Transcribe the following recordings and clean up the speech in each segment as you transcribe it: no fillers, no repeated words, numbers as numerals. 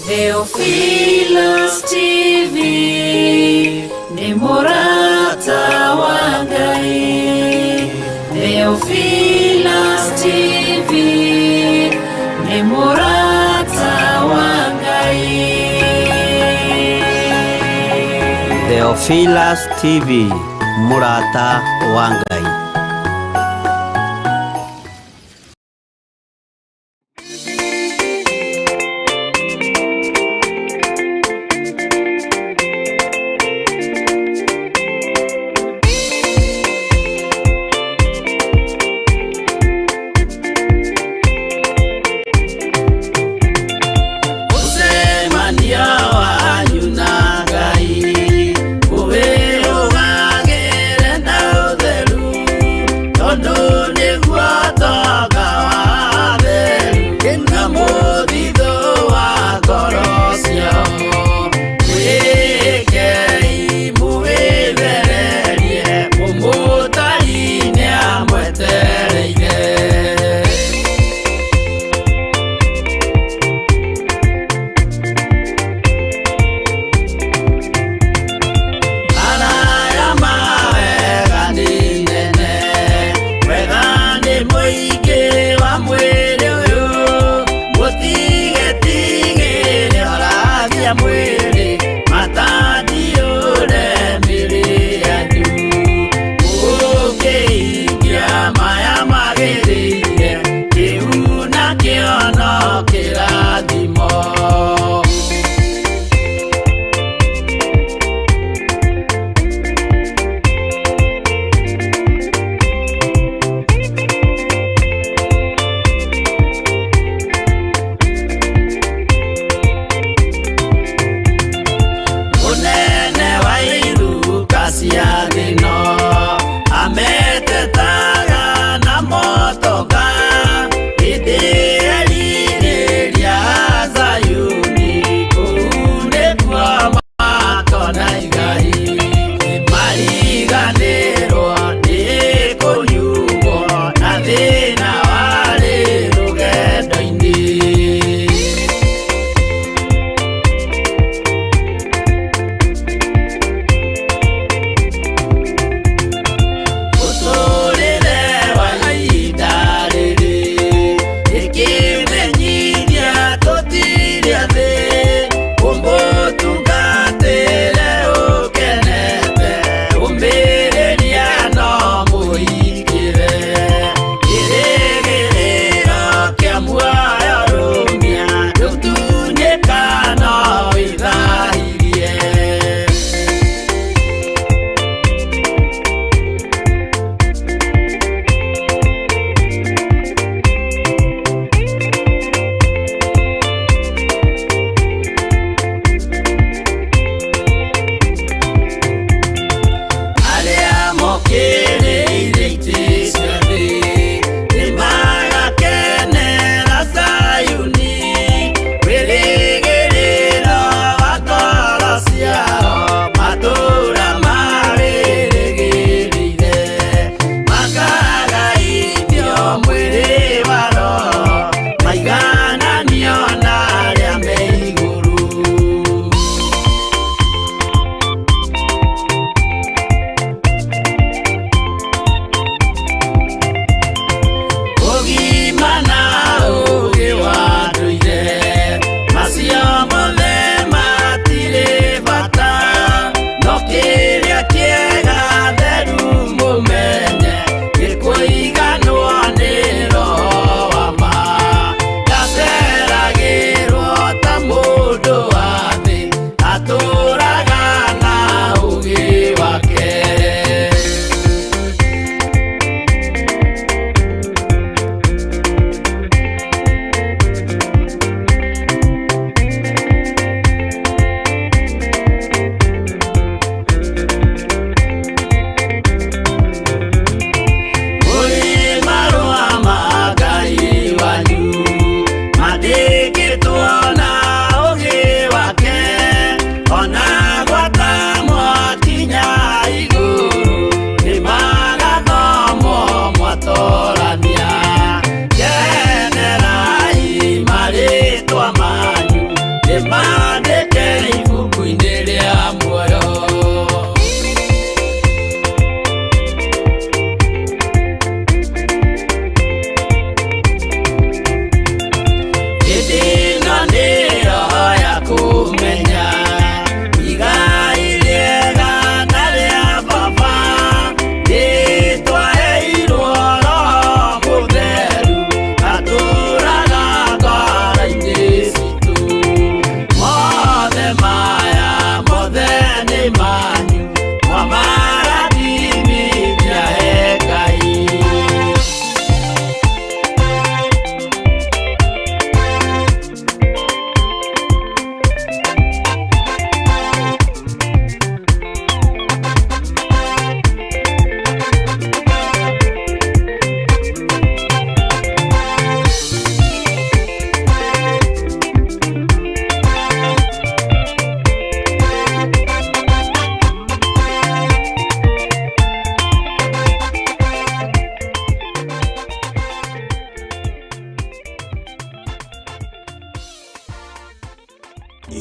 Theophilus TV ni Murata wa Ngai. Theophilus TV ni Murata wa Ngai. Theophilus TV Murata wa Ngai. Ngai, uwe ugagere na utheru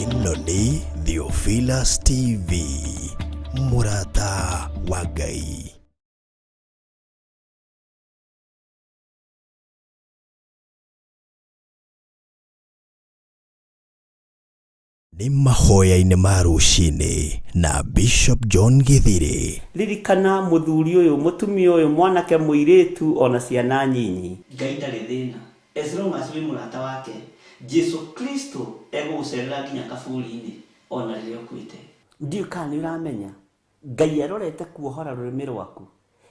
Ĩno nĩ Theophilus TV, mũrata wa Ngai. Nĩ mahoya-inĩ ma rũcinĩ na Bishop John Githiri. Ririkana muthuri uyu, mutumia uyu, mwanake muiritu ona ciana nyinyi. Ngai ndarĩ thĩna. As long as wĩ mũrata wake, Jesu Kristo egũgũcerera nginya kaburi-inĩ ona rĩrĩa ũkuĩte. Ndiũ kana nĩ ũramenya Ngai arorete kuohora rũrĩmĩ rwaku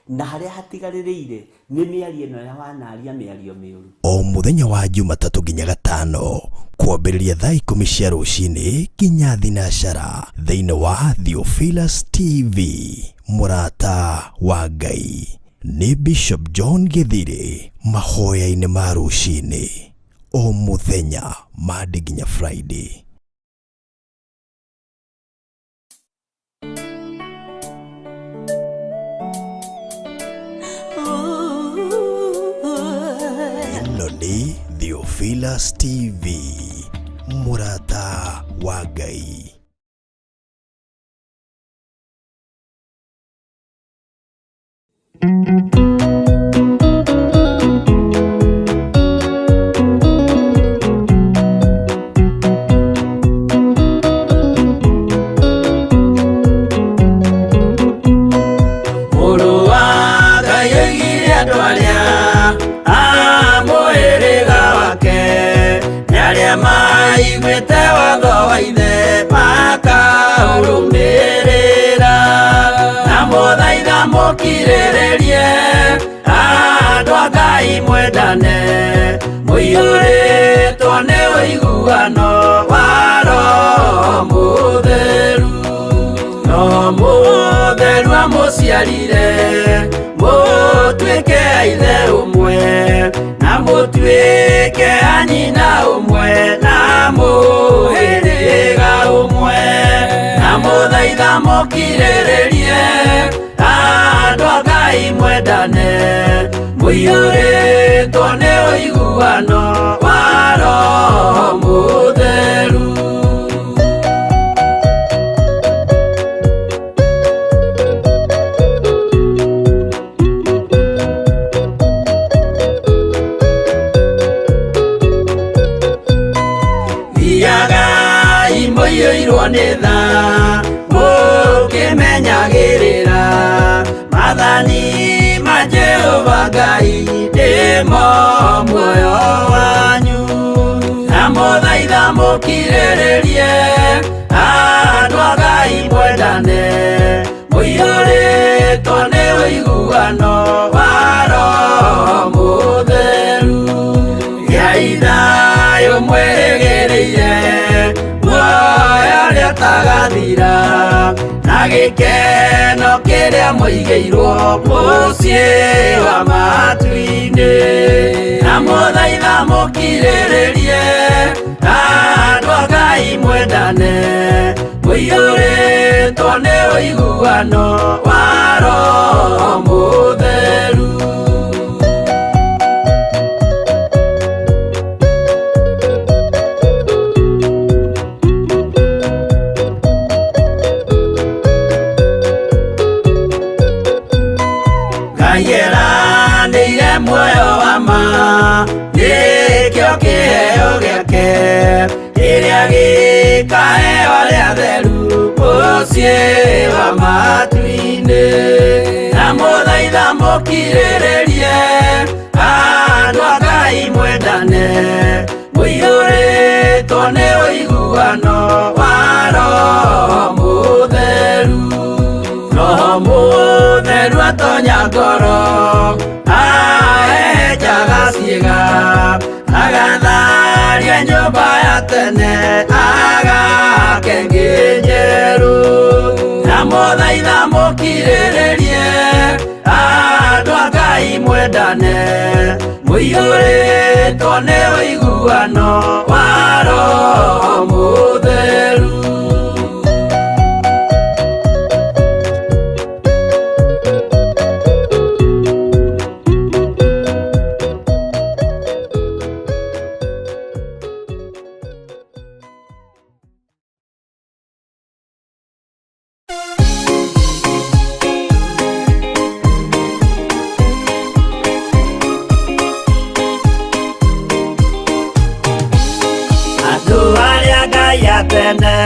na harĩa hatigarĩrĩire nĩ mĩario ĩno ya wanaria mĩario mĩũru. O mũthenya wa Jumatatũ nginya Gatano kwambĩrĩria thaa 10 cia rũcinĩ nginya thinacara thĩinĩ wa Theophilus TV, mũrata wa Ngai. Nĩ Bishop John Githiri, mahoya-inĩ ma rũcinĩ o mũthenya Monday nginya Friday. Ĩno nĩ Theophilus TV, mũrata wa Ngai. Mũrũ wa Ngai oigire andũ arĩa mũhĩrĩga wake nĩ arĩa maiguĩte watho wa ithe makaũrũmĩrĩra, na mũthaitha mũkirĩrĩrie andũ a Ngai mwendane, mũiyũrĩtwo nĩ ũiguano wa Roho Mũtheru. Roho Mũtheru amũciarire mũtuĩke a ithe ũmwe na mũtuĩke a nyina ũmwe na mũhĩrĩga ũmwe, na mũthaitha mũkirĩrĩrie andũ a Ngai mwendane, mũiyũrĩtwo nĩ ũiguano wa Roho Mũtheru. Mũiyũirwo nĩ tha mũkĩmenyagĩrĩra mathani ma Jehova Ngai nĩmo muoyo wanyu, na mũthaitha mũkirĩrĩrie andũ a Ngai mwendane, mũiyũrĩtwo nĩ ũiguano wa Roho Mũtheru. Gĩai thayũ mwĩrĩgĩrĩire tagathira na gĩkeno kĩrĩa mũigĩirwo mũciĩ wa matu-inĩ, na mũthaitha mũkirĩrĩrie andũ a Ngai mwendane, mũiyũrĩtwo nĩ ũiguano wa Roho Mũtheru. Nĩire muoyo wa ma nĩkĩo kĩheo gĩake kĩrĩa gĩkaheo arĩa atheru mũciĩ wa matu-inĩ, na mũthaitha mũkirĩrĩrie andũ a Ngai mwendane, mũiyũrĩtwo nĩ ũiguano wa Roho Mũtheru. Roho Mũtheru atonya ngoro ahejaga ciĩga, agatharia nyũmba ya tene agake ngĩ njerũ, na mũthaitha mũkirĩrĩrie andũ a Ngai mwendane, mũiyũrĩtwo nĩ ũiguano wa Roho Mũtheru. Ngai ya tene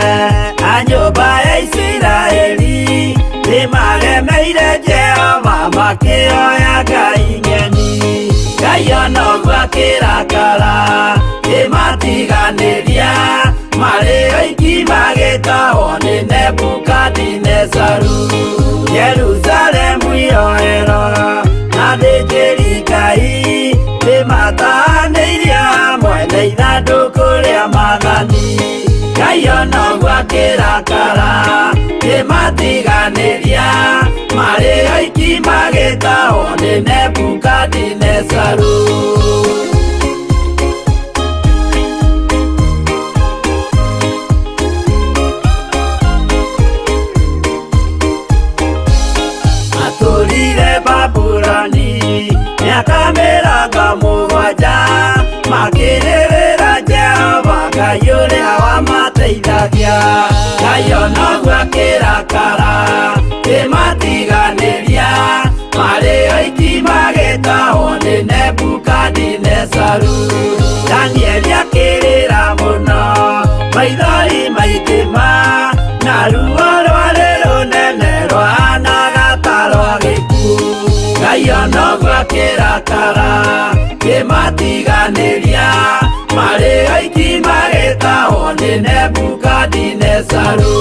a nyũmba ya Isiraeli nĩmaremeire Jehova makĩoya Ngai ng'eni. Ngai ona ũguo akĩrakara kĩmatiganĩria marĩ oiki magĩtahwo nĩ Nebukadinezaru. Jerusalemu iroero na thĩnjĩri Ngai nĩmatahanĩirie hamwe na ithandũkũ rĩa Maathani. Ngai ona ũguo akĩrakara kĩmatiganĩria marĩ oiki magĩtahwo nĩ Nebukadinezaru. Atũrire Babuloni mĩaka mĩrongo mũgwanja makĩrĩrĩra Jehova Ngai ũrĩa wamateithagia. Ngai ona ũguo akĩrakara kĩmatiganĩria marĩ oiki magĩtahwo nĩ Nebukadinezaru. Danieli akĩrĩra mũno maithori maitima na ruo rwarĩ rũnene rwahanaga ta rwa gĩkuũ. Ngai ona ũguo akĩrakara kĩmatiganĩria marĩ oiki magĩtahwo nĩ Nebukadinezaru.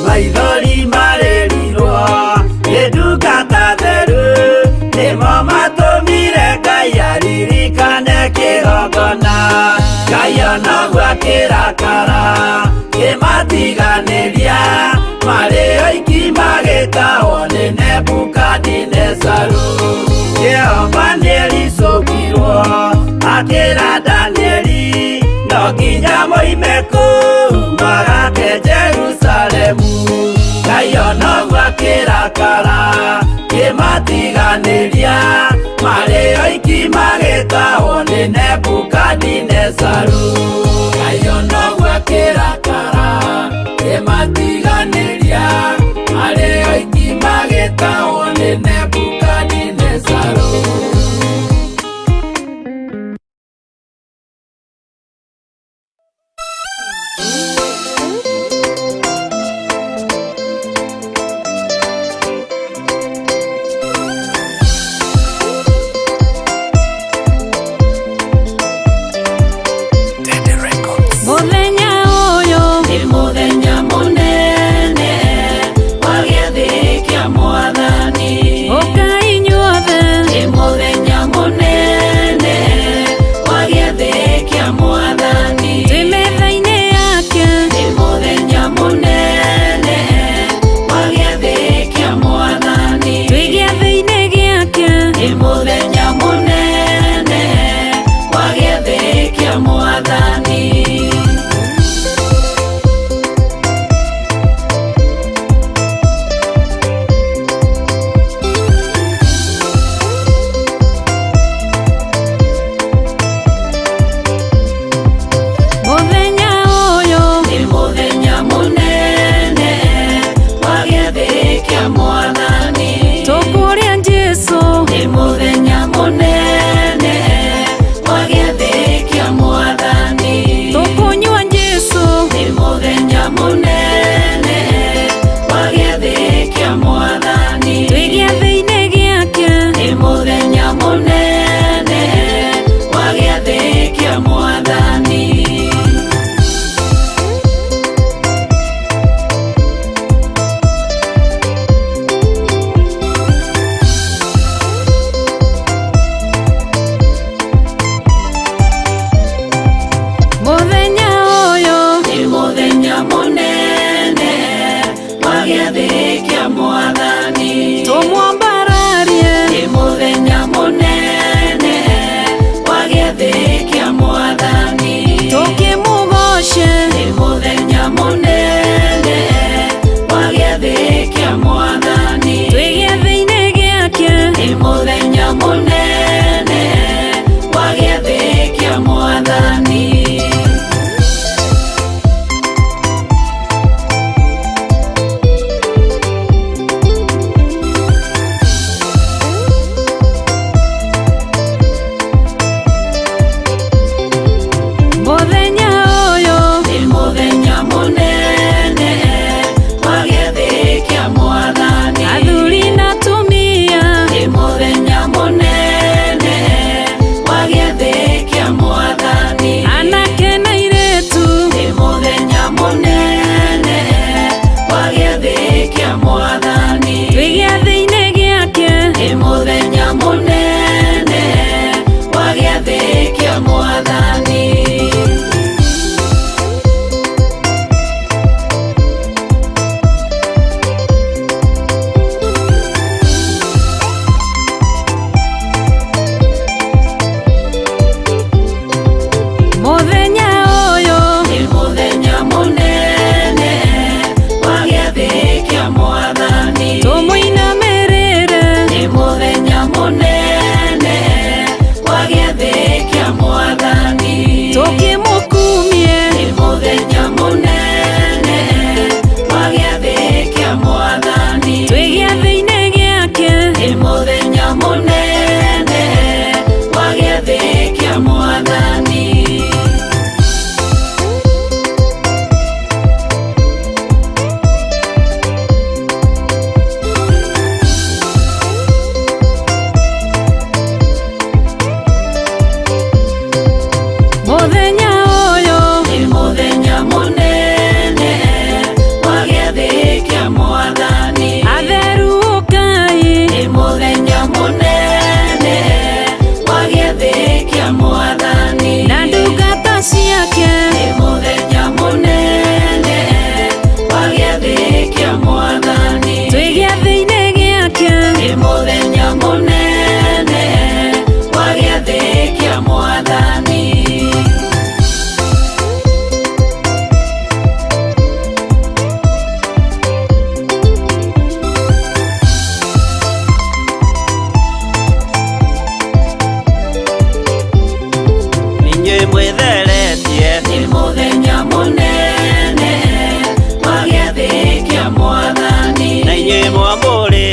Maithori marĩrirwo nĩ ndungata theru nĩmo matũmire Ngai aririkane kĩgongona. Ngai ona ũguo akĩrakara kĩmatiganĩria marĩ oiki magĩtahwo nĩ Nebukadinezaru. Jehova nĩericũkirwo akĩra Danieli no nginya moime kũu magake Jerusalemu. Ngai ona ũguo akĩrakara kĩmatiganĩria marĩ oiki magĩtahwo nĩ Nebukadinezaru. Ngai ona ũguo akĩrakara kĩmatiganĩria marĩ oiki magĩtahwo nĩ Nebukadinezaru. Mũthenya mũnene wa gĩathĩ kĩa Mwathani.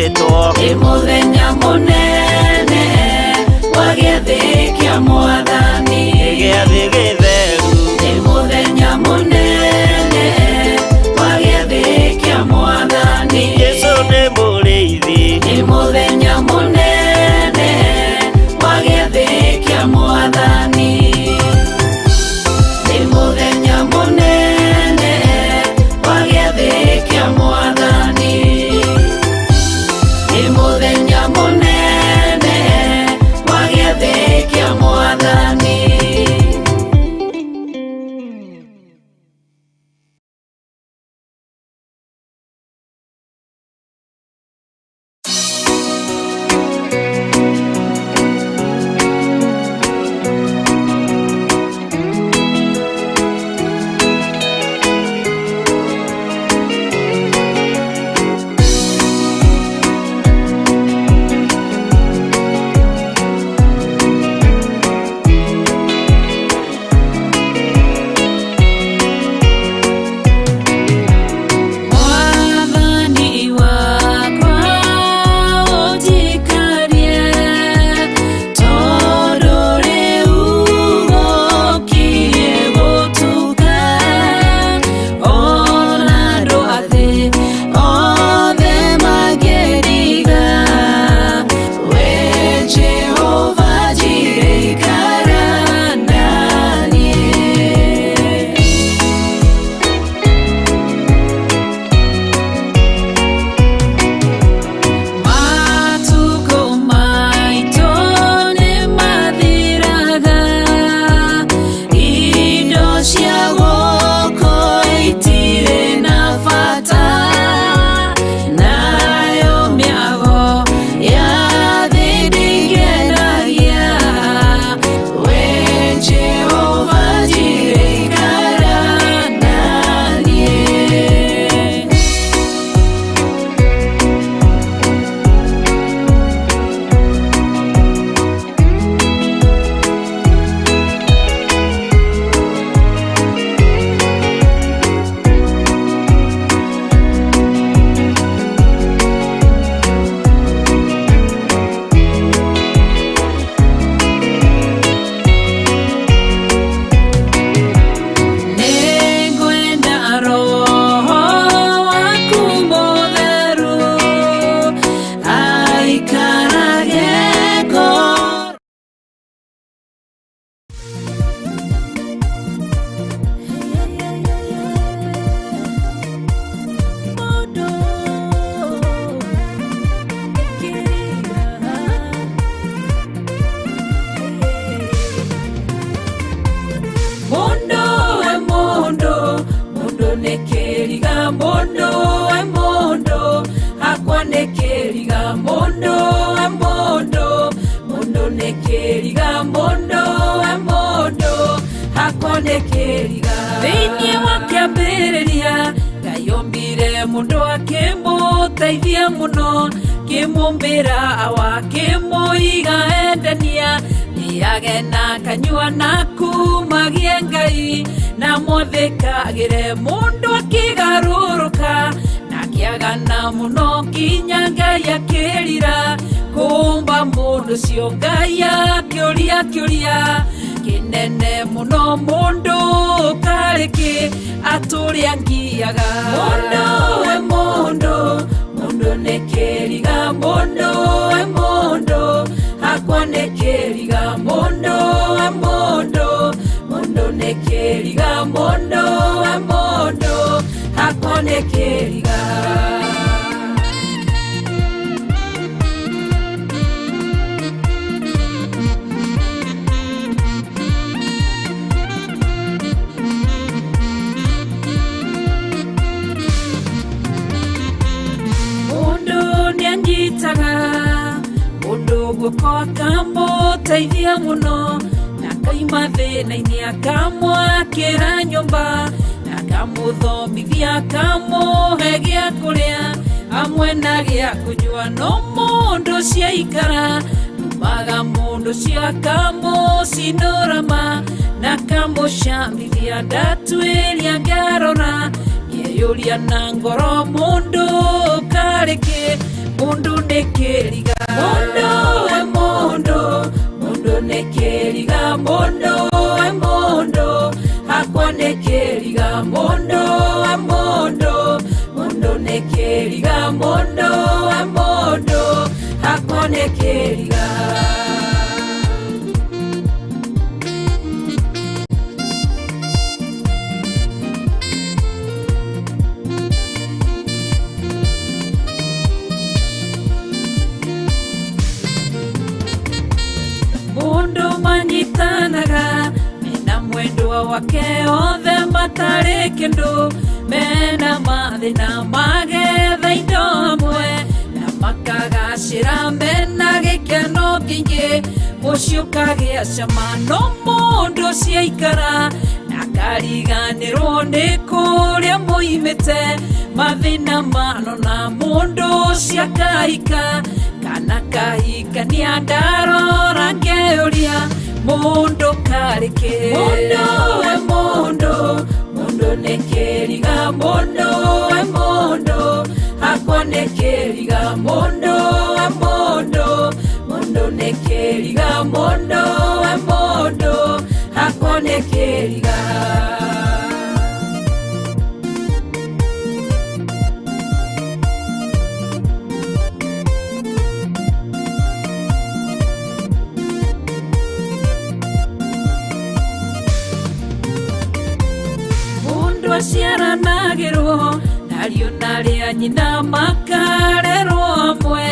rĩtwa nĩ mũthenya mũnene wa gĩathĩ kĩa Mwathani, gĩathĩ gĩtheru nĩ mũthenya mũnene wa gĩathĩ kĩa Mwathani, Jesũ nĩ mũrĩithi, nĩ mũthenya mũnene wa gĩathĩ kĩa Mwathani, nĩ mũthenya mũnene wa gĩathĩ kĩa Mwathani, nĩ mũthenya mũnene wa gĩathĩ kĩa Mwathani. Thĩinĩ wa kĩambĩrĩria Ngai ombire mũndũ akĩmũteithia mũno, kĩmũmbĩra akĩmũiga endania, nĩage na kanyua na kumagie Ngai, na mwathĩkagĩre mũndũ akĩgarũrũka, na akĩagana mũno kinya Ngai akĩrira kũmba mũndũ ũcio. Ngai akĩũria kinene muno mundu kariki aturia ngiaga mundu we mundu mundu nekeriga mundu we mundu hakwa nekeriga mundu we mundu mundu nekeriga mundu we mundu hakwa nekeriga. Mundu guoko akamũteithia mũno, na akaima thĩna-inĩ akamwakĩra nyũmba, na akamũthomithia akamũhe gĩa kũrĩa hamwe na gĩa kũnyua. No mũndũ ũcio aikara numaga mũndũ ũcio akamũcinũra ma, na akamũcambithia ndatuĩria ngarora, ngeyũria na ngoro mũndũ karĩkĩ mundu nekeriga mundu e mundu mundu nekeriga mundu e mundu hakwa nekeriga mundu e mundu mundu nekeriga mundu e mundu hakwa nekeriga manyitanaga mena mwendo wake othe matari kindu mena mathina magetha indo hamwe na makagacira mena gikeno kingi mucio kagia cama no mundu ciaikara na kariganirwo ni kuria muimite mathina mano na mundu ciakaika kana kahikania ndarora ngeuria mundu karike mundu e mundu mundu nekeriga mundu e mundu hakwa nekeriga mundu e mundu mundu nekeriga mundu e mundu hakwa nekeriga ciaranagirwo nario naria nyina makarerwo amwe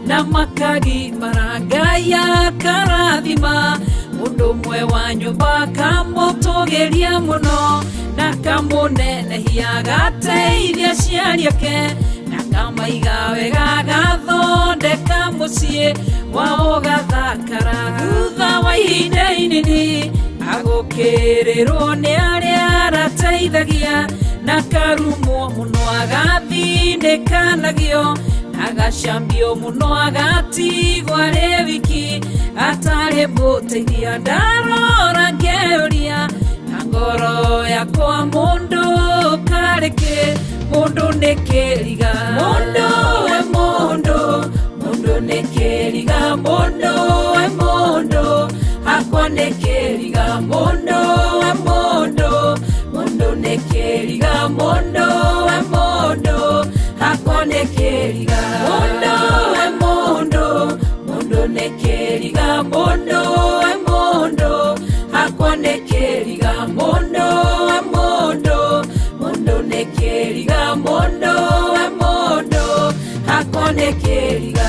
na makagimara Ngai akarathima mundu mwe wa nyumba kamutugiria muno na kamunenehia gateithia ciari ake na kamaiga wega gathondeka mucii wao gathakara thutha wa ihinda inini agukirirwo ni aria arateithagia na karumo muno agathindikanagio agacambio muno agatigwa ri wiki atari muteithia ndarora ngeuria na ngoro yakwa mundu karike mundu nekeriga mundu e mundu mundu nekeriga mundu e mundu hakwa nekeriga mundu e mundu mundu nekeriga mundu e mundu hakwa nekeriga mundu e mundu mundu nekeriga mundu e mundu hakwa nekeriga mundu e mundu mundu nekeriga mundu e mundu hakwa nekeriga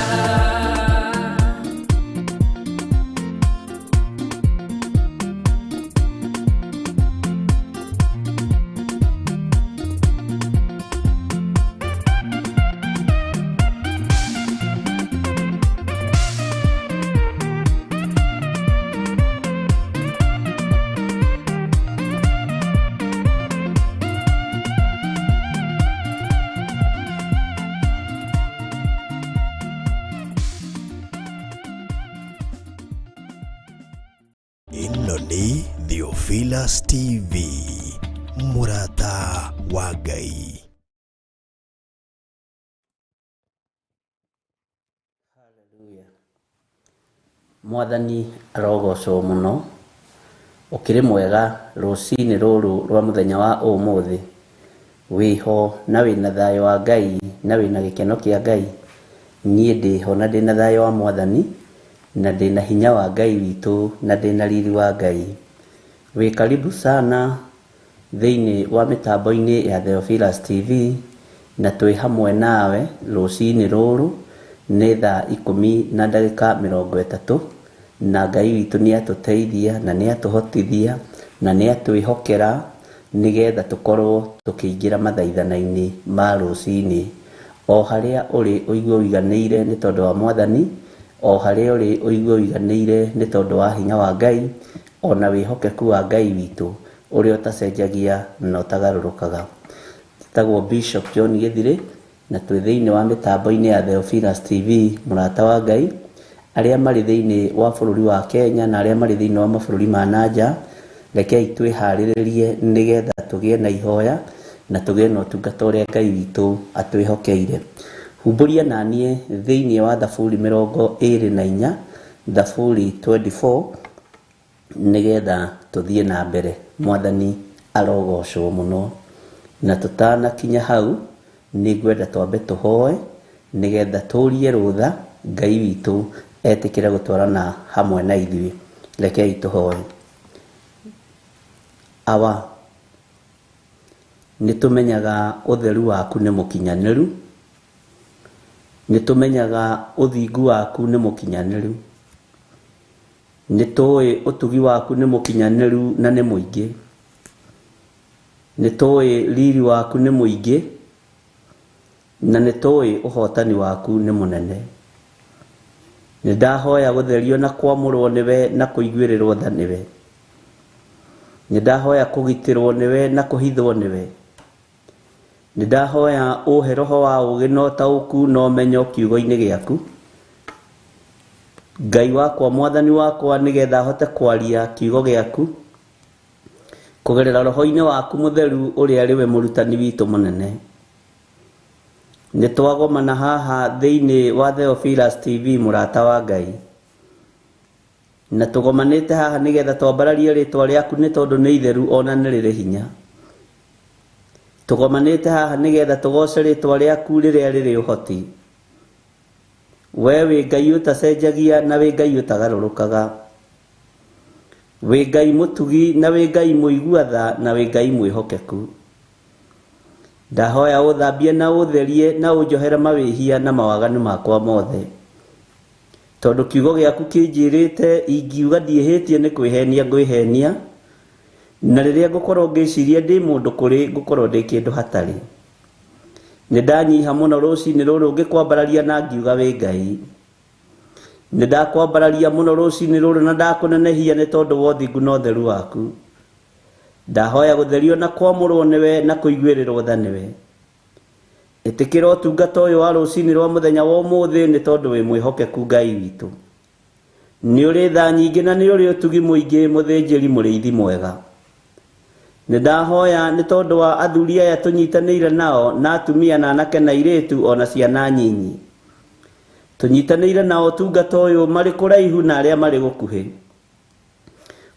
Ino ni Theophilus TV, murata wa Ngai. Mwathani arogocwo muno ukiri mwega rucini ruru rwa muthenya wa umuthi wiho na wina thayo wa Ngai na wina gikeno kia Ngai nie ndiho na ndina thayo wa Mwathani na ndina hinya wa Ngai witu na ndina riri wa Ngai. We karibu sana thiini wa mitambo-ini ya Theophilus TV na twi hamwe nawe rucini ruru ni thaa 10:30 na Ngai witu ni atuteithia na ni atuhotithia na ni atwihokera nigetha tukorwo tukiingira mathaithana-ini ma rucini o haria uri uigwe uiganire ni tondu wa Mwathani o haria uri uigwe uiganire ni tondu wa hinya wa Ngai ona wihokeku wa Ngai witu uri utacenjagia na utagarurukaga. Tagwo Bishop John Githire na twi thiini wa mitambo-ini ya Theophilus TV murata wa Ngai aria mari thiini wa bururi wa Kenya na aria mari thiini wa mabururi ma nanja rekei twiharirie nigetha tugie na ihoya na tugie na utungata uria Ngai witu atwihokeire. Humbũria naniĩ thĩinĩ wa Thaburi 24 Thaburi 24 nĩgetha tũthiĩ na mbere. Mwathani arogocwo mũno. Na tũtanakinya hau nĩngwenda twambe tũhoe nĩgetha tũrie rũtha Ngai witũ etĩkĩre gũtwarana hamwe na ithuĩ. Rekei tũhoe. Awa, nĩtũmenyaga ũtheru waku nĩ mũkinyanĩru, nĩtũmenyaga ũthingu waku nĩ mũkinyanĩru, nĩtũĩ ũtugi waku nĩ mũkinyanĩru na nĩ mũingĩ, nĩtũĩ riri waku nĩ mũingĩ, na nĩtũĩ ũhotani waku nĩ mũnene. Nĩndahoya gũtherio na kwamũrwo nĩwe na kũiguĩrĩrwo tha nĩwe. Nĩndahoya kũgitĩrwo nĩwe na kũhithwo nĩwe. Nĩndahoya ũhe roho wa ũũgĩ na ũtaũku na ũmenyo kiugo-inĩ gĩaku. Ngai wakwa, Mwathani wakwa, nĩgetha hote kwaria kiugo gĩaku kũgerera roho-inĩ waku mũtheru ũrĩa rĩwe mũrutani witũ mũnene. Nĩtwagomana haha thĩinĩ wa Theophilus TV mũrata wa Ngai. Na tũgomanĩte haha nĩgetha twambararie rĩtwa rĩaku nĩ tondũ nĩ itheru ona nĩ rĩrĩ hinya. Tũgomanĩte haha nĩgetha tũgoce rĩtwa rĩaku rĩrĩa rĩrĩ ũhoti. We wĩ Ngai ũtacenjagia na wĩ Ngai ũtagarũrũkaga. Wĩ Ngai mũtugi na wĩ Ngai mũigua-tha na wĩ Ngai mwĩhokeku. Ndahoya ũthambie na ũtherie na ũnjohere mawĩhia na mawaganu makwa mothe. Tondũ kiugo gĩaku kĩnjĩrĩte ingiuga ndiĩhĩtie nĩ kwĩhenia ngwĩhenia, na rĩrĩa ngũkorwo ngĩciria ndĩ mũndũ kũrĩ ngũkorwo ndĩ kĩndũ hatarĩ. Nĩndanyiha mũno rũciinĩ rũrũ ngĩkwambararia na ngiuga wĩ Ngai. Nĩndakwambararia mũno rũciinĩ rũrũ na ndakũnenehia nĩ tondũ wa ũthingu na ũtheru waku. Ndahoya gũtherio na kwamũrwo nĩwe na kũiguĩrĩrwo tha nĩwe. Ĩtĩkĩra ũtungata ũyũ wa rũciinĩ rwa mũthenya wa ũmũthĩ nĩ tondũ wĩ mwĩhokeku Ngai witũ. Nĩ ũrĩ tha nyingĩ na nĩ ũrĩ ũtugi mũingĩ, mũthĩnjĩri mũrĩithi mwega. Nĩndahoya nĩ tondũ wa athuri aya tũnyitanĩire nao na atumia na anake na airĩtu ona ciana nyinyi. Tũnyitanĩire nao ũtungata ũyũ marĩ kũraihu na arĩa marĩ gũkuhĩ.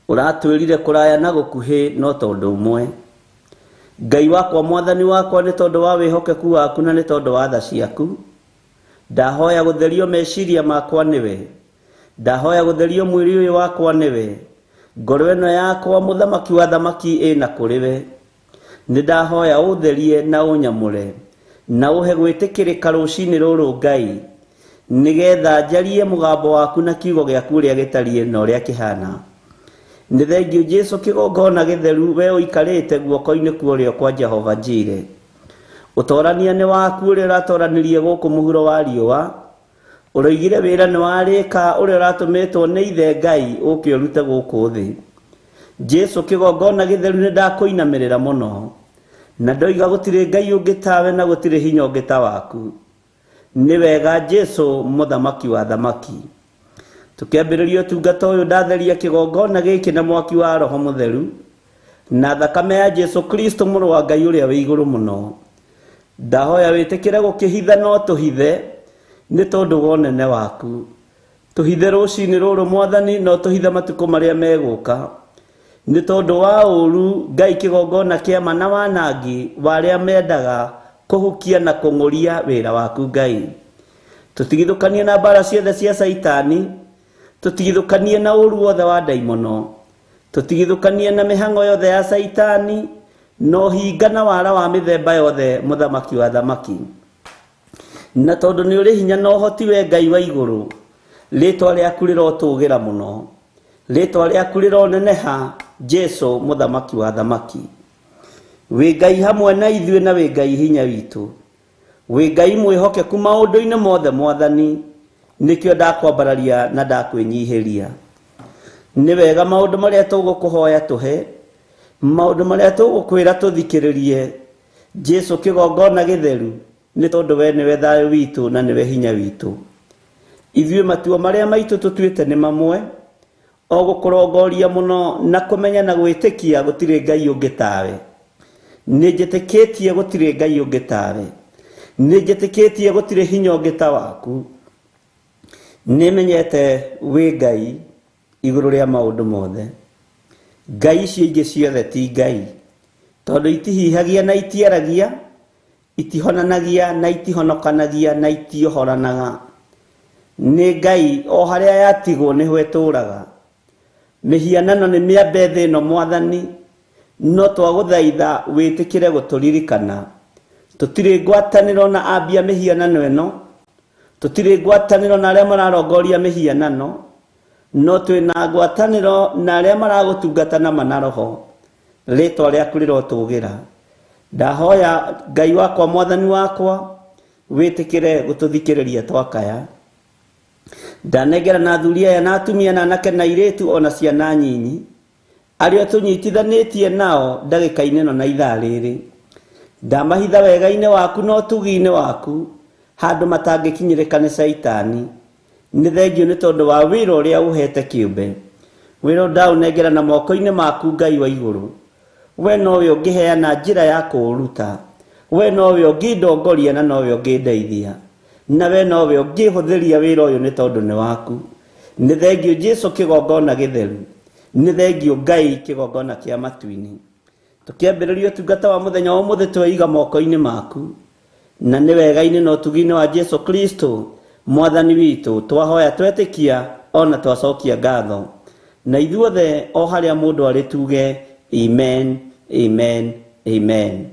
Ũratwĩrire kũraya na gũkuhĩ no tondũ ũmwe. Ngai wakwa, Mwathani wakwa, nĩ tondũ wa wĩhokeku waku na nĩ tondũ wa tha ciaku, ndahoya gũtherio meciria makwa nĩwe. Ndahoya gũtherio mwĩrĩ ũyũ wakwa nĩwe. Ngoro ĩno yakwa mũthamaki wa thamaki ĩna kũrĩ we. Nĩndahoya ũtherie na ũnyamũre na ũhe gwĩtĩkĩrĩka rũciinĩ rũrũ Ngai, nĩgetha njarie mũgambo waku na kiugo gĩaku ũrĩa gĩtariĩ na ũrĩa kĩhana. Nĩ thengiũ Jesũ kĩgongona gĩtheru, we ũikarĩte guoko-inĩ kwa ũrĩo kwa Jehova Njire. Ũtorania nĩ waku ũrĩa ũratoranirie gũkũ mũhuro wa riũa. Ũroigire wĩra nĩ warĩka ũrĩa ũratũmĩtwo nĩ Ithe Ngai ũke ũrute gũkũ thĩ. Jesũ kĩgongona gĩtheru, nĩ ndakũinamĩrĩra mũno na ndoiga gũtirĩ Ngai ũngĩ tawe na gũtirĩ hinya ũngĩ ta waku. Nĩ wega Jesũ mũthamaki wa thamaki. Tũkĩambĩrĩria ũtungata ũyũ ndatheria kĩgongona gĩkĩ na mwaki wa Roho Mũtheru na thakame ya Jesũ Kristo mũrũ wa Ngai ũrĩa wĩ igũrũ mũno. Ndahoya wĩtĩkĩre gũkĩhitha no tũhithe nĩ tondũ wa ũnene waku. Tũhithe rũciinĩ rũrũ Mwathani, no tũhithe matukũ marĩa megũka nĩ tondũ wa ũũru Ngai kĩgongona kĩa ma na wanangi wa arĩa mendaga kũhukia na kũng'ũria wĩra waku Ngai. Tũtigithũkanie na mbara ciothe cia Saitani, tũtigithũkanie na ũũru wothe wa ndaimono, tũtigithũkanie na mĩhang'o yothe ya Saitani na ũhinga na wara wa mĩthemba yothe, mũthamaki wa thamaki. Na tondũ nĩ ũrĩ hinya na ũhoti, we Ngai wa igũrũ, rĩtwa rĩaku rĩrotũũgĩra mũno, rĩtwa rĩaku rĩroneneha, Jesũ mũthamaki wa thamaki. Wĩ Ngai hamwe na ithuĩ na wĩ Ngai hinya witũ. Wĩ Ngai mwĩhokeku maũndũ-inĩ mothe Mwathani, nĩkĩo ndakwambararia na ndakwĩnyihĩria. Nĩ wega maũndũ marĩa tũgũkũhoya tũhe, maũndũ marĩa tũgũkwĩra tũthikĩrĩrie. Jesũ kĩgongona gĩtheru, nĩ tondũ we nĩwe thayũ witũ na nĩwe hinya witũ. Ithuĩ matua marĩa maitũ tũtuĩte nĩ mamwe, o gũkũrongoria mũno na kũmenya na gwĩtĩkia gũtirĩ Ngai ũngĩ tawe. Nĩ njĩtĩkĩtie gũtirĩ Ngai ũngĩ tawe. Nĩnjĩtĩkĩtie gũtirĩ hinya ũngĩ ta waku. Nĩmenyete wĩ Ngai igũrũ rĩa maũndũ mothe. Ngai icio ingĩ ciothe ti Ngai, tondũ itihihagia na itiaragia, itihonanagia na itihonokanagia na itiohoranaga. Nĩ Ngai o harĩa yatigwo nĩho ĩtũũraga. Mĩhianano nĩ mĩambe thĩ ĩno Mwathani, no twagũthaitha wĩtĩkĩre gũtũririkana. Tũtirĩ ngwatanĩro na ambia mĩhianano ĩno, tũtirĩ ngwatanĩro na arĩa mararongoria mĩhianano, no twĩna ngwatanĩro na arĩa maragũtungata na manaroho. Rĩtwa rĩaku rĩrotũgĩra. Ndahoya Ngai wakwa, Mwathani wakwa, wĩtĩkĩre gũtũthikĩrĩria twakaya. Ndanengera na athuri aya na atumia na anake na airĩtu ona ciana nyinyi, arĩa tũnyitithanĩtie nao ndagĩka-inĩ ĩno na ithaa rĩrĩ. Ndamahitha wega-inĩ waku na ũtugi-inĩ waku, handũ matangĩkinyĩrĩka nĩ Saitani. Nĩ thengio nĩ tondũ wa wĩra ũrĩa ũhete kĩũmbe. Wĩra ndaũnengera na moko-inĩ maku, Ngai wa igũrũ. We nowe ũngĩheana njĩra ya kũũruta. We nowe ũngĩndongoria na nowe ũngĩndeithia. Na we nowe ũngĩhũthĩria wĩra ũyũ nĩ tondũ nĩ waku. Nĩ thengio Jesũ kĩgongona gĩtheru. Nĩ thengio Ngai kĩgongona kĩa matu-inĩ. Tũkĩambĩrĩria ũtungata wa mũthenya wa ũmũthĩ tweiga moko-inĩ maku. Na nĩ wega-inĩ na ũtugi-inĩ wa Jesũ Kristo, Mwathani witũ, twahoya twetĩkia ona twacokia ngatho. Na ithuothe o harĩa mũndũ arĩ tuge amen, amen, amen.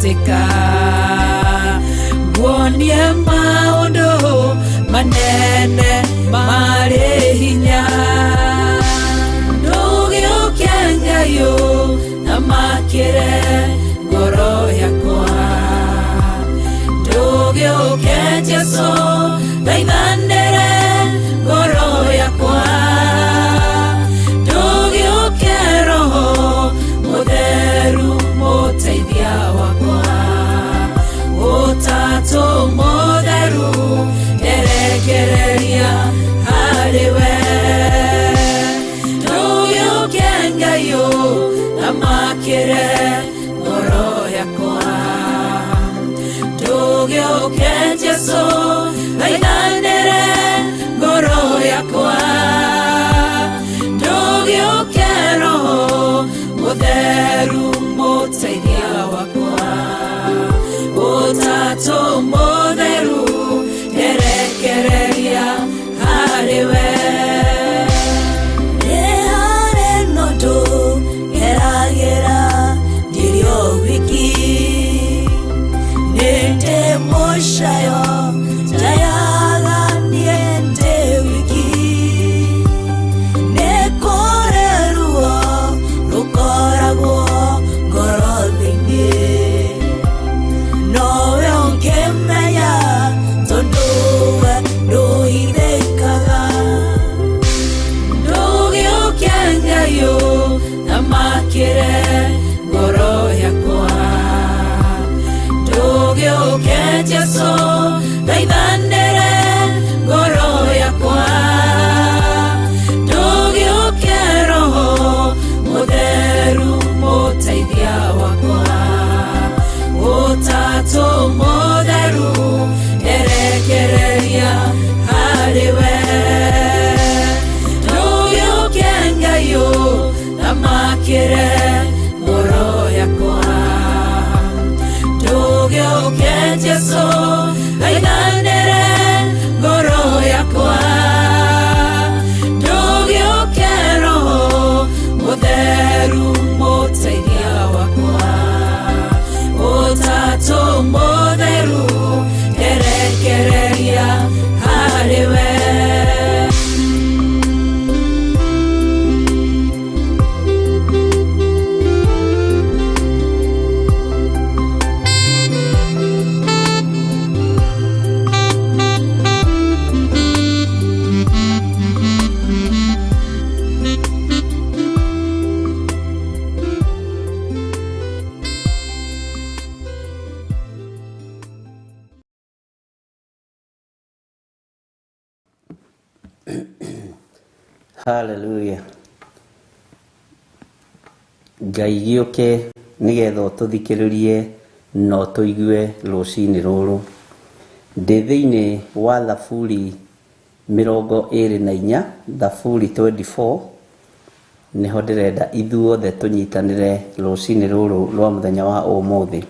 gũtĩka nguonie maũndũ manene marĩ hinya ndũgĩũke Ngai na makĩre ngoro yakwa ndũgĩũke Jesũ thaithanĩre ngoro yakwa ndũgĩũke Roho Mũtheru mũteithia wakwa Ũtatũ Mũtheru nderekereria harĩwe ndũgĩũke Ngai na makĩre ngoro yakwa ndũgĩũke Jesũ thaithanĩre ngoro yakwa ndũgĩũke Roho Mũtheru mũteithia wakwa Ũtatũ Mũtheru nderekereria harĩwe nĩ harĩ nũndũ geragĩra ndirĩ o wiki nĩ ndĩ mũcayo ndayaga niĩ ndĩ wiki nĩ kũrĩ ruo rũkoragwo ngoro-inĩ nowe ũngĩmenya tondũ we ndũhithĩkaga ndũgĩũke Ngai na makĩre ngoro yakwa ndũgĩũke Jesũ thaithanĩre ngoro yakwa ndũgĩũke Roho Mũtheru mũteithia wakwa Ũtatũ Mũtheru nderekereria harĩwe ndũgĩũke Ngai na makĩre ngoro yakwa ndũgĩũke Jesũ thaithanĩre ngoro yakwa ndũgĩũke Roho Mũtheru mũteithia wakwa Ũtatũ Mũtheru nderekereria harĩwe Hallelujah. Ngai gĩũke nĩgetha ũtũthikĩrĩrie na ũtũigue rũcinĩ rũrũ ndĩ thĩinĩ wa Thaburi 24 Thaburi 24 nĩho ndĩrenda ithuothe tũnyitanĩre rũcinĩ rũrũ rwa mũthenya wa ũmũthĩ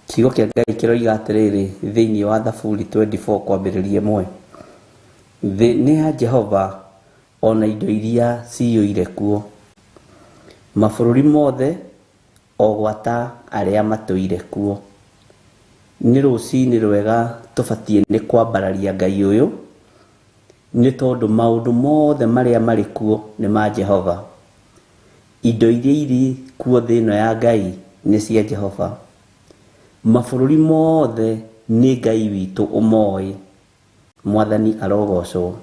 kiugo kĩa Ngai kĩroiga atĩrĩrĩ thĩinĩ wa Thaburi 24 kwambĩrĩria 1 thĩ nĩ ya Jehova ona indo iria ciyũire kuo mabũrũri mothe o gwata arĩa matũire kuo nĩ rũcinĩ rwega tũbatiĩ nĩ kwambararia Ngai ũyũ nĩ tondũ maũndũ mothe marĩa marĩ kuo nĩ ma Jehova indo iria irĩ kuo thĩ ĩno ya Ngai nĩ cia Jehova mabũrũri mothe nĩ Ngai witũ ũmoĩ Mwathani arogocwo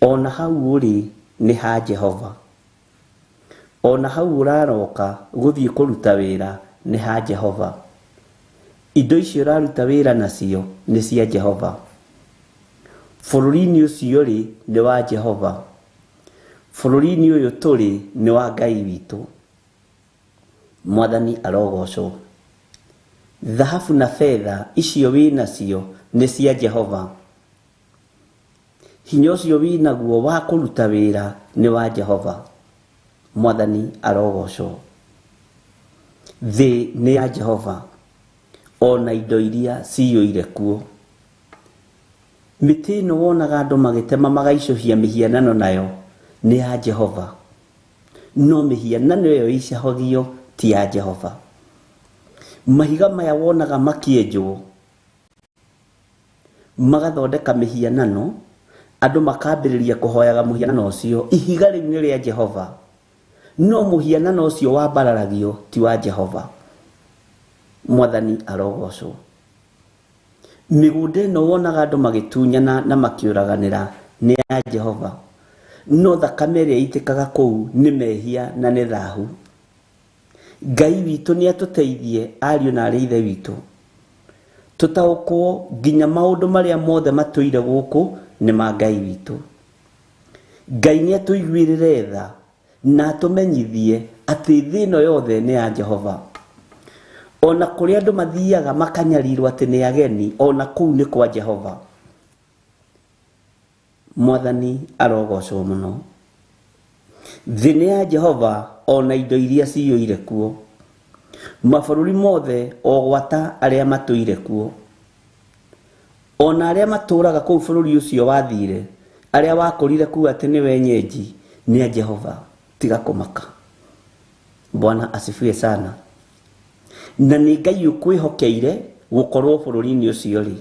ona hau ũrĩ nĩ ha Jehova ona hau ũraroka gũthiĩ kũruta wĩra nĩ ha Jehova indo icio ũraruta wĩra nacio nĩ cia Jehova bũrũri-inĩ ũcio rĩ nĩ wa Jehova bũrũri-inĩ ũyũ tũrĩ nĩ wa Ngai witũ Mwathani arogocwo dhahabu na fedha icio wĩ nacio nĩ cia Jehova hinya ũcio wĩnaguo wa kũruta wĩra nĩ wa Jehova Mwathani arogocwo thĩ nĩ ya Jehova ona indo iria ciyũire kuo mĩtĩ ĩno wonaga andũ magĩtema magaicũhia mĩhianano nayo nĩ ya Jehova no mĩhianano ĩyo ĩicahagio ti ya Jehova mahiga maya wonaga makĩenjwo magathondeka mĩhianano, andũ makambĩrĩria kũhoyaga mũhianano ũcio. Ihiga rĩu nĩ rĩa Jehova, no mũhianano ũcio wambararagio ti wa Jehova. Mwathani arogocwo. Mĩgũnda ĩno wonaga andũ magĩtunyana na makĩũraganĩra nĩ ya Jehova, no thakame ĩrĩa itĩkaga kũu nĩ mehia na nĩ thahu. Ngai witũ nĩ atũteithie, ariũ na arĩ ithe witũ, tũtaũkwo nginya maũndũ marĩa mothe matũire gũkũ nĩ ma Ngai witũ. Ngai nĩ atũiguĩrĩre tha na atũmenyithie atĩ thĩ ĩno yothe nĩ ya Jehova. Ona kũrĩa andũ mathiaga makanyarirwo atĩ nĩ ageni, ona kũu nĩ kwa Jehova. Mwathani arogocwo mũno. Thĩ nĩ ya Jehova, ona indo iria ciyũire kuo. Mabũrũri mothe o gwata arĩa matũire kuo. Ona arĩa matũraga kũu bũrũri ũcio wathire, arĩa wakũrire kuo atĩ nĩ wenyeji, nĩ ya Jehova, tiga kũmaka. Bwana asifiwe sana. Na nĩ Ngai ũkwĩhokeire gũkorwo bũrũri-inĩ ũcio rĩ.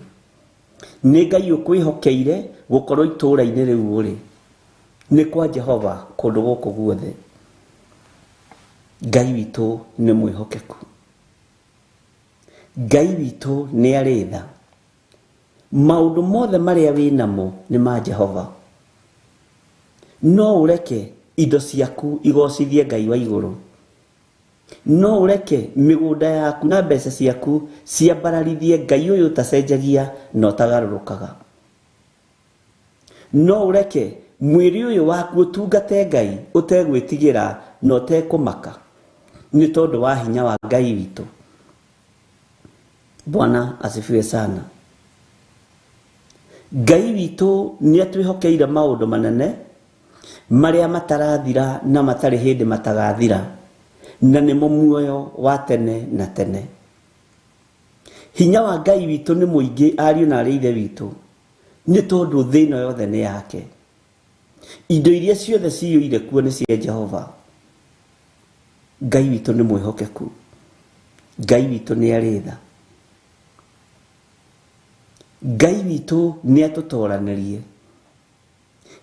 Nĩ Ngai ũkwĩhokeire gũkorwo itũũra-inĩ rĩu rĩ. Nĩ kwa Jehova kũndũ gũkũ guothe. Ngai witũ nĩ mwĩhokeku. Ngai witũ nĩ arĩ tha. Maũndũ mothe marĩa wĩnamo nĩ ma Jehova. No ũreke indo ciaku igocithie Ngai wa igũrũ. No ũreke mĩgũnda yaku na mbeca ciaku ciambararithie Ngai ũyũ ũtacenjagia na ũtagarũrũkaga. No ũreke mwĩrĩ ũyũ waku ũtungate Ngai ũtegwĩtigĩra na ũtekũmaka, nĩ tondũ wa hinya wa Ngai witũ. Bwana asifiwe sana. Ngai witũ nĩ atwĩhokeire maũndũ manene marĩa matarathira na matarĩ hĩndĩ matagathira, na nĩmo muoyo wa tene na tene. Hinya wa Ngai witũ nĩ mũingĩ, ariũ na arĩ ithe witũ, nĩ tondũ thĩ ĩno yothe nĩ yake. Indo iria ciothe ciyũire kuo nĩ cia Jehova. Ngai witũ nĩ mwĩhokeku. Ngai witũ nĩ arĩ tha. Ngai witũ nĩ atũtoranĩrie.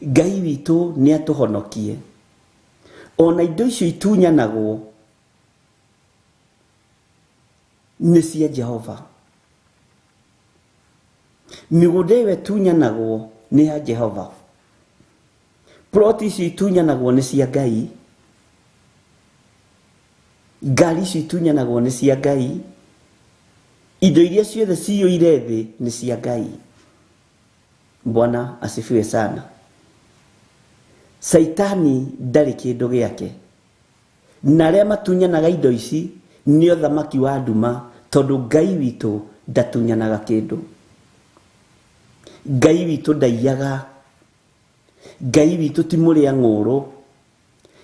Ngai witũ nĩ atũhonokie. Ona indo icio itunyanagwo nĩ cia Jehova. Mĩgũnda ĩyo ĩtunyanagwo nĩ ya Jehova. Ploti icio itunyanagwo nĩ cia Ngai. Ngari icio itunyanagwo nĩ cia Ngai. Indo iria ciothe ciyũire thĩ nĩ cia Ngai. Bwana asifiwe sana. Saitani ndarĩ kĩndũ gĩake. Na arĩa matunyanaga indo ici nĩ ũthamaki wa nduma, tondũ Ngai witũ ndatunyanaga kĩndũ. Ngai witũ ndaiyaga. Ngai witũ ti mũrĩa ng'ũrũ.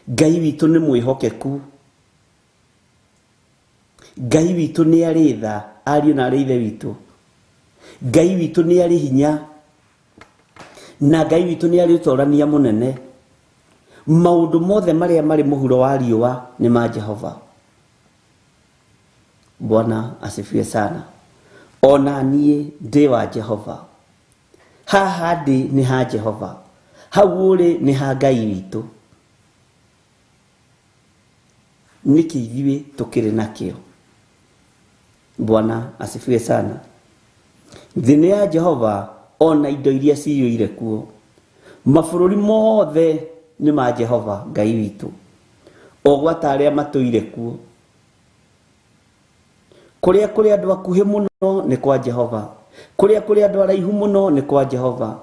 Ngai witũ nĩ mwĩhokeku. Ngai witũ nĩ arĩ tha, ariũ na arĩ ithe witũ. Ngai witũ nĩ arĩ hinya. Na Ngai witũ nĩ arĩ ũtorania mũnene. Maũndũ mothe marĩa marĩ mũhuro wa riũa nĩ ma Jehova. Bwana asifiwe sana. Ona niĩ ndĩ wa Jehova. Haha ndĩ nĩ ha Jehova. Hau ũrĩ nĩ ha Ngai witũ. Nĩkĩ ithuĩ tũkĩrĩ nakĩo. Bwana asifiwe sana. Thĩ nĩ ya Jehova, ona indo iria ciyũire kuo. Mabũrũri mothe nĩ ma Jehova Ngai witũ. O gwata arĩa matũire kuo. Kũrĩa kũrĩ andũ akuhĩ mũno nĩ kwa Jehova. Kũrĩa kũrĩ andũ araihu mũno nĩ kwa Jehova.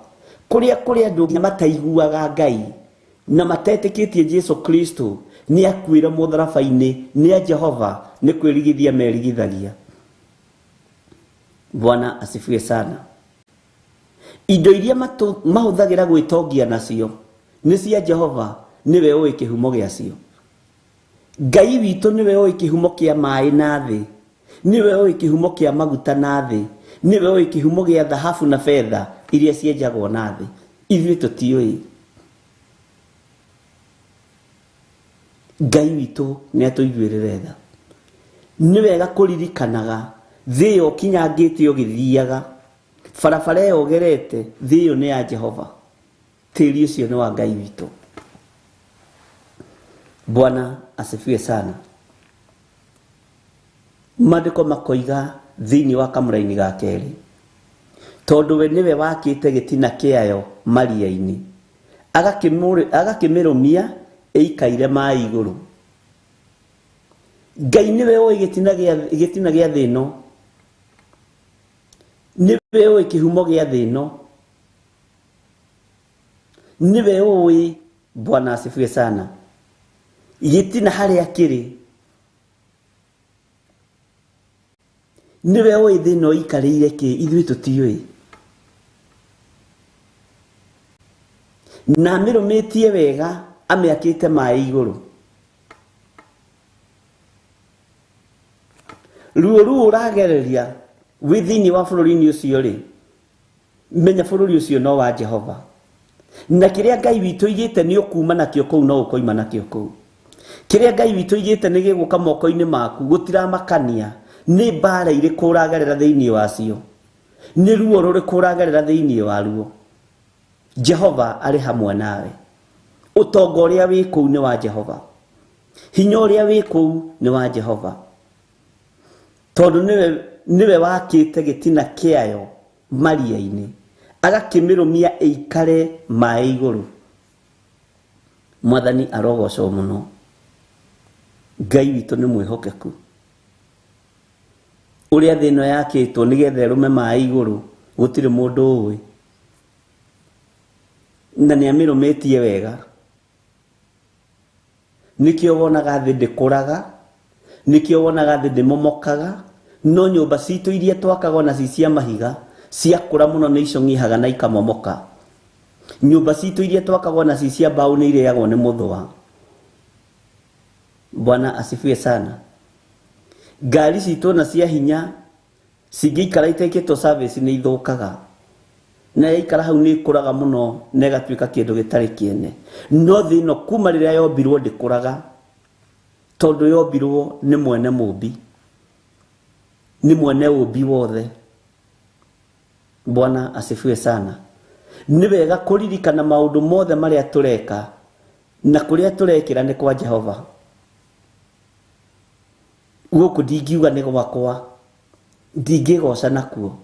Kũrĩa kũrĩ andũ mataiguaga Ngai na matetĩkĩtie Jesu Kristo nĩ akuĩra mũtharaba-inĩ nĩ a Jehova, nĩ kwĩrigithia merigithagia. Bwana asifiwe sana. Indo iria mahũthagĩra gwĩtongia nacio nĩ cia Jehova, niwe ũĩ kĩhumo gĩacio. Ngai witũ niwe ũĩ kĩhumo kĩa maaĩ na thĩ. Niwe ũĩ kĩhumo kĩa maguta na thĩ. Niwe ũĩ kĩhumo gĩa thahabu na fedha iria cienjagwo na thĩ. Ithuĩ tũtiũĩ. Ngai witũ nĩ atũiguĩrĩre tha. nĩ wega kũririkanaga thĩ ĩyo kinyangĩte ũgĩthiaga barabara ĩyo ũgerete thĩ ĩyo nĩ ya Jehova, tĩri ũcio nĩ wa Ngai witũ. Bwana asifiwe sana. Maandĩko makoiga thĩinĩ wa kamũra-inĩ ga kerĩ, tondũ we nĩwe wakĩte gĩtina kĩayo maria-inĩ agakĩmĩrũmia ĩikaire maaĩ igũrũ. Ngai nĩwe ũĩ gĩtina gĩa thĩ ĩno, nĩwe ũĩ kĩhumo gĩa thĩ ĩno, nĩwe ũĩ. Bwana asifiwe sana. Gĩtina harĩa kĩrĩ, niwe ũĩ thĩ ĩno ikarĩire kĩ, ithuĩ tũtiũĩ. Na mĩrũmĩtie wega amĩakĩte maaĩ igũrũ. Ruo rũu ũragereria wĩ thĩinĩ wa bũrũri-inĩ ũcio rĩ, menya bũrũri ũcio no wa Jehova, na kĩrĩa Ngai witũ igĩte nĩ ũkuma nakĩo kũu no ũkoima nakĩo kũu. Kĩrĩa Ngai witũ igĩte nĩ gĩgũka moko-inĩ maku, gũtiramakania nĩ mbara irĩkũ ũragerera thĩinĩ wacio, nĩ ruo rũrĩkũ ũragerera thĩinĩ waruo. Jehova arĩ hamwe nawe. Ũtonga ũrĩa wĩ kũu nĩ wa Jehova, hinya ũrĩa wĩ kũu nĩ wa Jehova, tondũ nĩwe wakĩte gĩtina kĩayo maria-inĩ agakĩmĩrũmia ĩikare maaĩ igũrũ. Mwathani arogocwo mũno. Ngai witũ nĩ mwĩhokeku. Ũrĩa thĩ ĩno yakĩtwo nĩgetha ĩrũme maaĩ igũrũ gũtirĩ mũndũ ũĩ, na nĩ amĩrũmĩtie wega. Nĩkĩo wonaga thĩ ndĩkũraga, nĩkĩo wonaga thĩ ndĩmomokaga, no nyũmba citũ iria twakagwo na cia mahiga ciakũra mũno nĩ icong'ihaga na ikamomoka. Nyũmba citũ iria twakagwo na cia mbaũ nĩ irĩagwo nĩ mũthũa. Bwana asifiwe sana. Ngari citũ na cia hinya cingĩikara itekĩtwo service nĩ ithũkaga, na yaikara hau nĩ ikũraga mũno na ĩgatuĩka kĩndũ gĩtarĩ kĩene. No thĩ ĩno kuma rĩrĩa yombirwo ndĩkũraga, tondũ yombirwo nĩ mwene mũmbi, nĩ mwene ũmbi wothe. Bwana asifiwe sana. Nĩ wega kũririkana maũndũ mothe marĩa tũreka na kũrĩa tũrekĩra nĩ kwa Jehova. Gũkũ ndingiuga nĩ gwakwa, ndingĩgoca nakuo,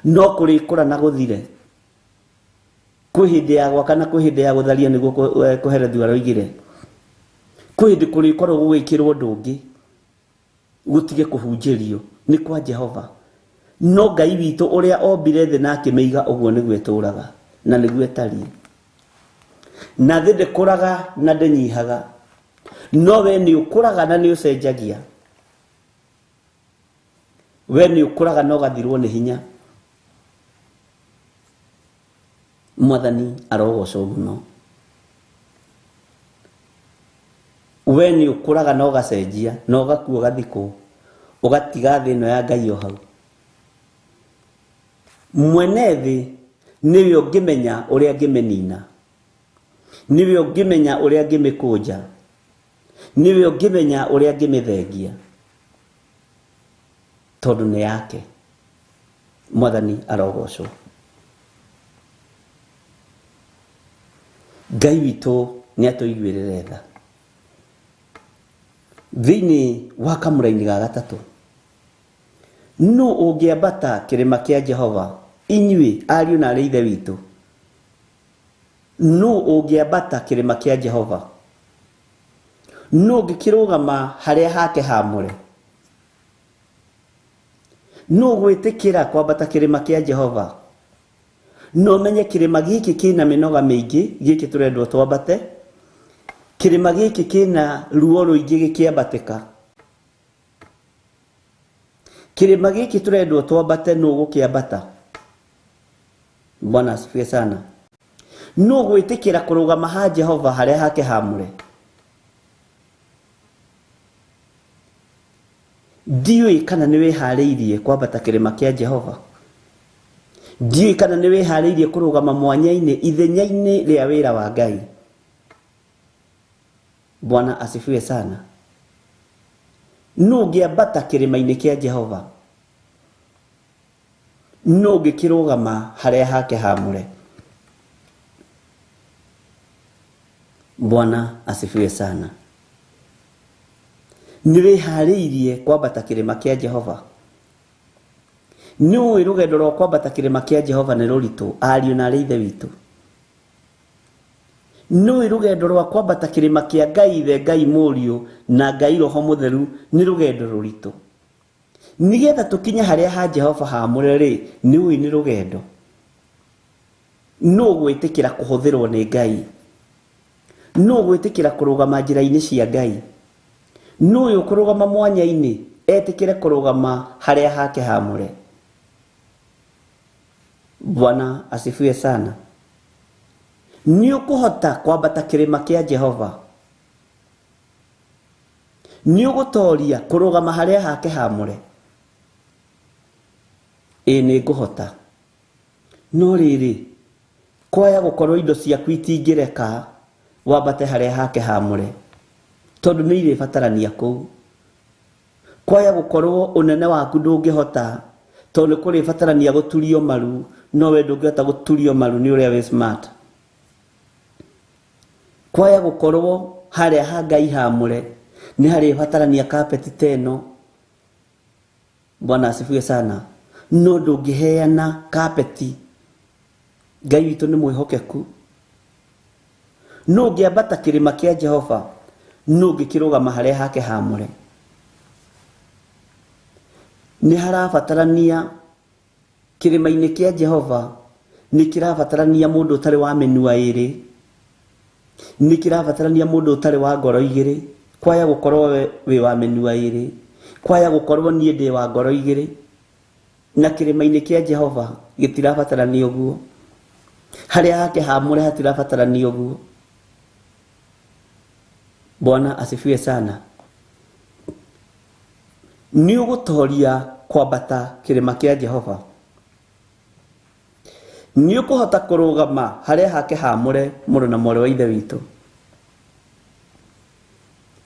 no kũrĩkũra na gũthire. Kwĩ hĩndĩ ya gwaka na kwĩ hĩndĩ ya gũtharia nĩguo kũherethio aroigire. Kwĩ hĩndĩ kũrĩkorwo gũgĩkĩrwo ũndũ ũngĩ gũtige kũhunjĩrio nĩ kwa Jehova. No Ngai witũ ũrĩa ombire thĩ na akĩmĩiga ũguo nĩguo ĩtũũraga na nĩguo ĩtariĩ. Na thĩ ndĩkũraga na ndĩnyihaga, no we nĩ ũkũraga na nĩ ũcenjagia. We nĩ ũkũraga na ũgathirwo nĩ hinya. Mwathani arogocwo mũno. We nĩ ũkũraga na ũgacenjia na ũgakua ũgathikwo, ũgatiga thĩ ĩno ya Ngai o hau. Mwene thĩ nĩwe ũngĩmenya ũrĩa angĩmĩnina, nĩwe ũngĩmenya ũrĩa angĩmĩkũnja, nĩwe ũngĩmenya ũrĩa angĩmĩthengia, tondũ nĩ yake. Mwathani arogocwo. Ngai witũ nĩ atũiguĩrĩre tha. Thĩinĩ wa kamũra-inĩ ga gatatũ, nũ ũngĩambata kĩrĩma kĩa Jehova? Inyuĩ ariũ na arĩ ithe witũ, nũ ũngĩambata kĩrĩma kĩa Jehova? Nũ ũngĩkĩrũgama harĩa hake haamũre? Nũ gwĩtĩkĩra kwambata kĩrĩma kĩa Jehova? No menye kĩrĩma gĩkĩ kĩna mĩnoga mĩingĩ, gĩkĩ tũrendwo twambate. Kĩrĩma gĩkĩ kĩna ruo rũingĩ gĩkĩambatĩka. Kĩrĩma gĩkĩ tũrendwo twambate, nũ gũkĩambata? Bwana asifiwe sana. Nũ gwĩtĩkĩra kũrũgama ha Jehova harĩa hake haamũre? Ndiũĩ kana nĩ wĩharĩirie kwambata kĩrĩma kĩa Jehova. Ndiũĩ kana nĩ wĩharĩirie kũrũgama mwanya-inĩ, ithenya-inĩ rĩa wĩra wa Ngai. Bwana asifiwe sana. no ngiambata kirima-ini kia Jehova, no ngikirugama haria hake hamure. Bwana asifiwe sana. Niwihariirie kwambata kirima kia Jehova? Niwe rugendo rwa kwambata kirima kia Jehova ni ruritu, ariu na ithe witu? Niwe rugendo rwa kwambata kirima kia Ngai ithe, Ngai Muriu na Ngai Roho Mutheru ni rugendo ruritu? Nigetha tukinye haria ha Jehova hamure ri, niwe ni rugendo. No gwitikira kuhuthirwo ni Ngai, no gwitikira kurugama njira-ini cia Ngai, no yo kurugama mwanya-ini etikire kurugama haria hake hamure. Bwana asifiwe sana. Ni ukuhota kwambata kirima kia Jehova? Ni ugutoria kurugama haria hake hamure? Ni nguhota. No riri kwaya gukorwo indo ciaku itingireka wambate haria hake hamure, tondu ni ire batarania kuu. Kwaya gukorwo unene waku ndungihota, tondu kuri batarania guturio maru, no we ndungihota guturio maru ni uria we smart. Kwaya gukorwo haria ha Ngai hamure, ni haria batarania carpet teno. Bwana asifiwe sana. No ndungiheana carpet. Ngai witu ni mwihokeku. No ngiambata kirima kia Jehova, no ngikirugama haria hake hamure. Ni harabatarania kirima-ini kia Jehova, ni kirabatarania mundu utari wa menua iri, ni kirabatarania mundu utari wa ngoro igiri. Kwaya gukorwo we wa menua iri, kwaya gukorwo nie ndi wa ngoro igiri, na kirima-ini kia Jehova gitirabatarania uguo. Haria hake hamure hatirabatarania uguo. Bwana asifiwe sana. Ni ugutoria kwambata kirima kia Jehova? Ni ukuhota kurugama haria hake hamure muru na mori wa ithe witu?